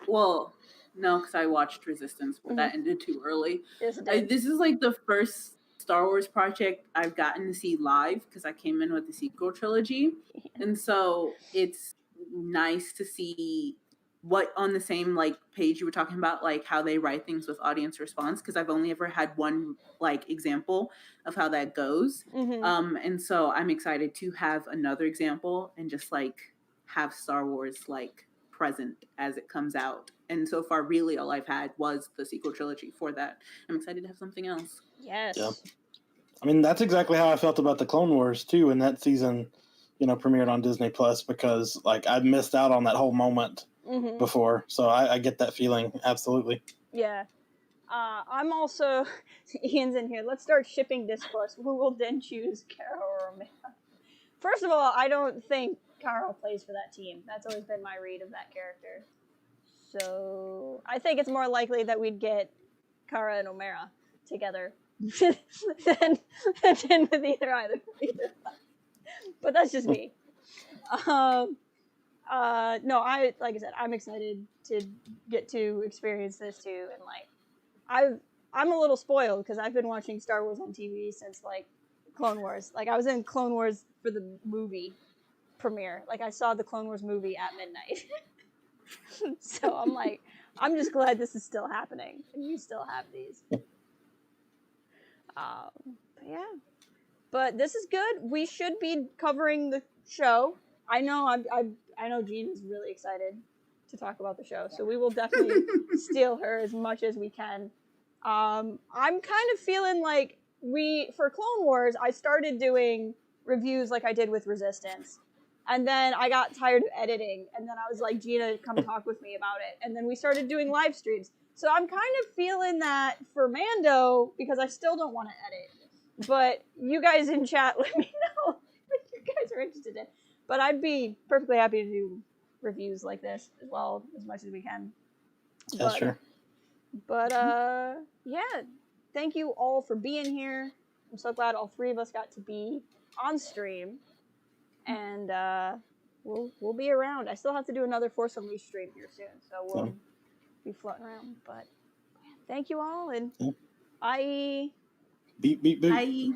well, no, because I watched Resistance, but that ended too early. Yes, this is like the first Star Wars project I've gotten to see live, because I came in with the sequel trilogy. And so it's nice to see what on the same like page you were talking about, like how they write things with audience response, because I've only ever had one like example of how that goes. And so I'm excited to have another example and just like have Star Wars like present as it comes out. And so far, really all I've had was the sequel trilogy for that. I'm excited to have something else. Yes. Yeah. I mean, that's exactly how I felt about the Clone Wars too, and that season, you know, premiered on Disney Plus, because like I missed out on that whole moment before. So I get that feeling. Absolutely. Yeah. I'm also, Ian's in here. Let's start shipping discourse. Who will then choose Cara or Omega? First of all, I don't think Kara plays for that team. That's always been my read of that character. So I think it's more likely that we'd get Kara and Omera together than with either. But that's just me. No, like I said, I'm excited to get to experience this too, and like I'm a little spoiled because I've been watching Star Wars on TV since like Clone Wars. Like I was in Clone Wars for the movie premiere. Like I saw the Clone Wars movie at midnight. So I'm like, I'm just glad this is still happening and you still have these. But yeah, but this is good. We should be covering the show. I know I know Jean is really excited to talk about the show, so we will definitely steal her as much as we can. I'm kind of feeling like for Clone Wars, I started doing reviews like I did with Resistance. And then I got tired of editing, and then I was like, Gina, come talk with me about it. And then we started doing live streams. So I'm kind of feeling that for Mando, because I still don't want to edit. But you guys in chat, let me know what you guys are interested in. But I'd be perfectly happy to do reviews like this as well, as much as we can. Yeah, sure. But, yeah, thank you all for being here. I'm so glad all three of us got to be on stream. And we'll be around. I still have to do another Force Unleashed stream here soon, so we'll be floating around. But thank you all, and bye. Beep, beep, beep. Bye.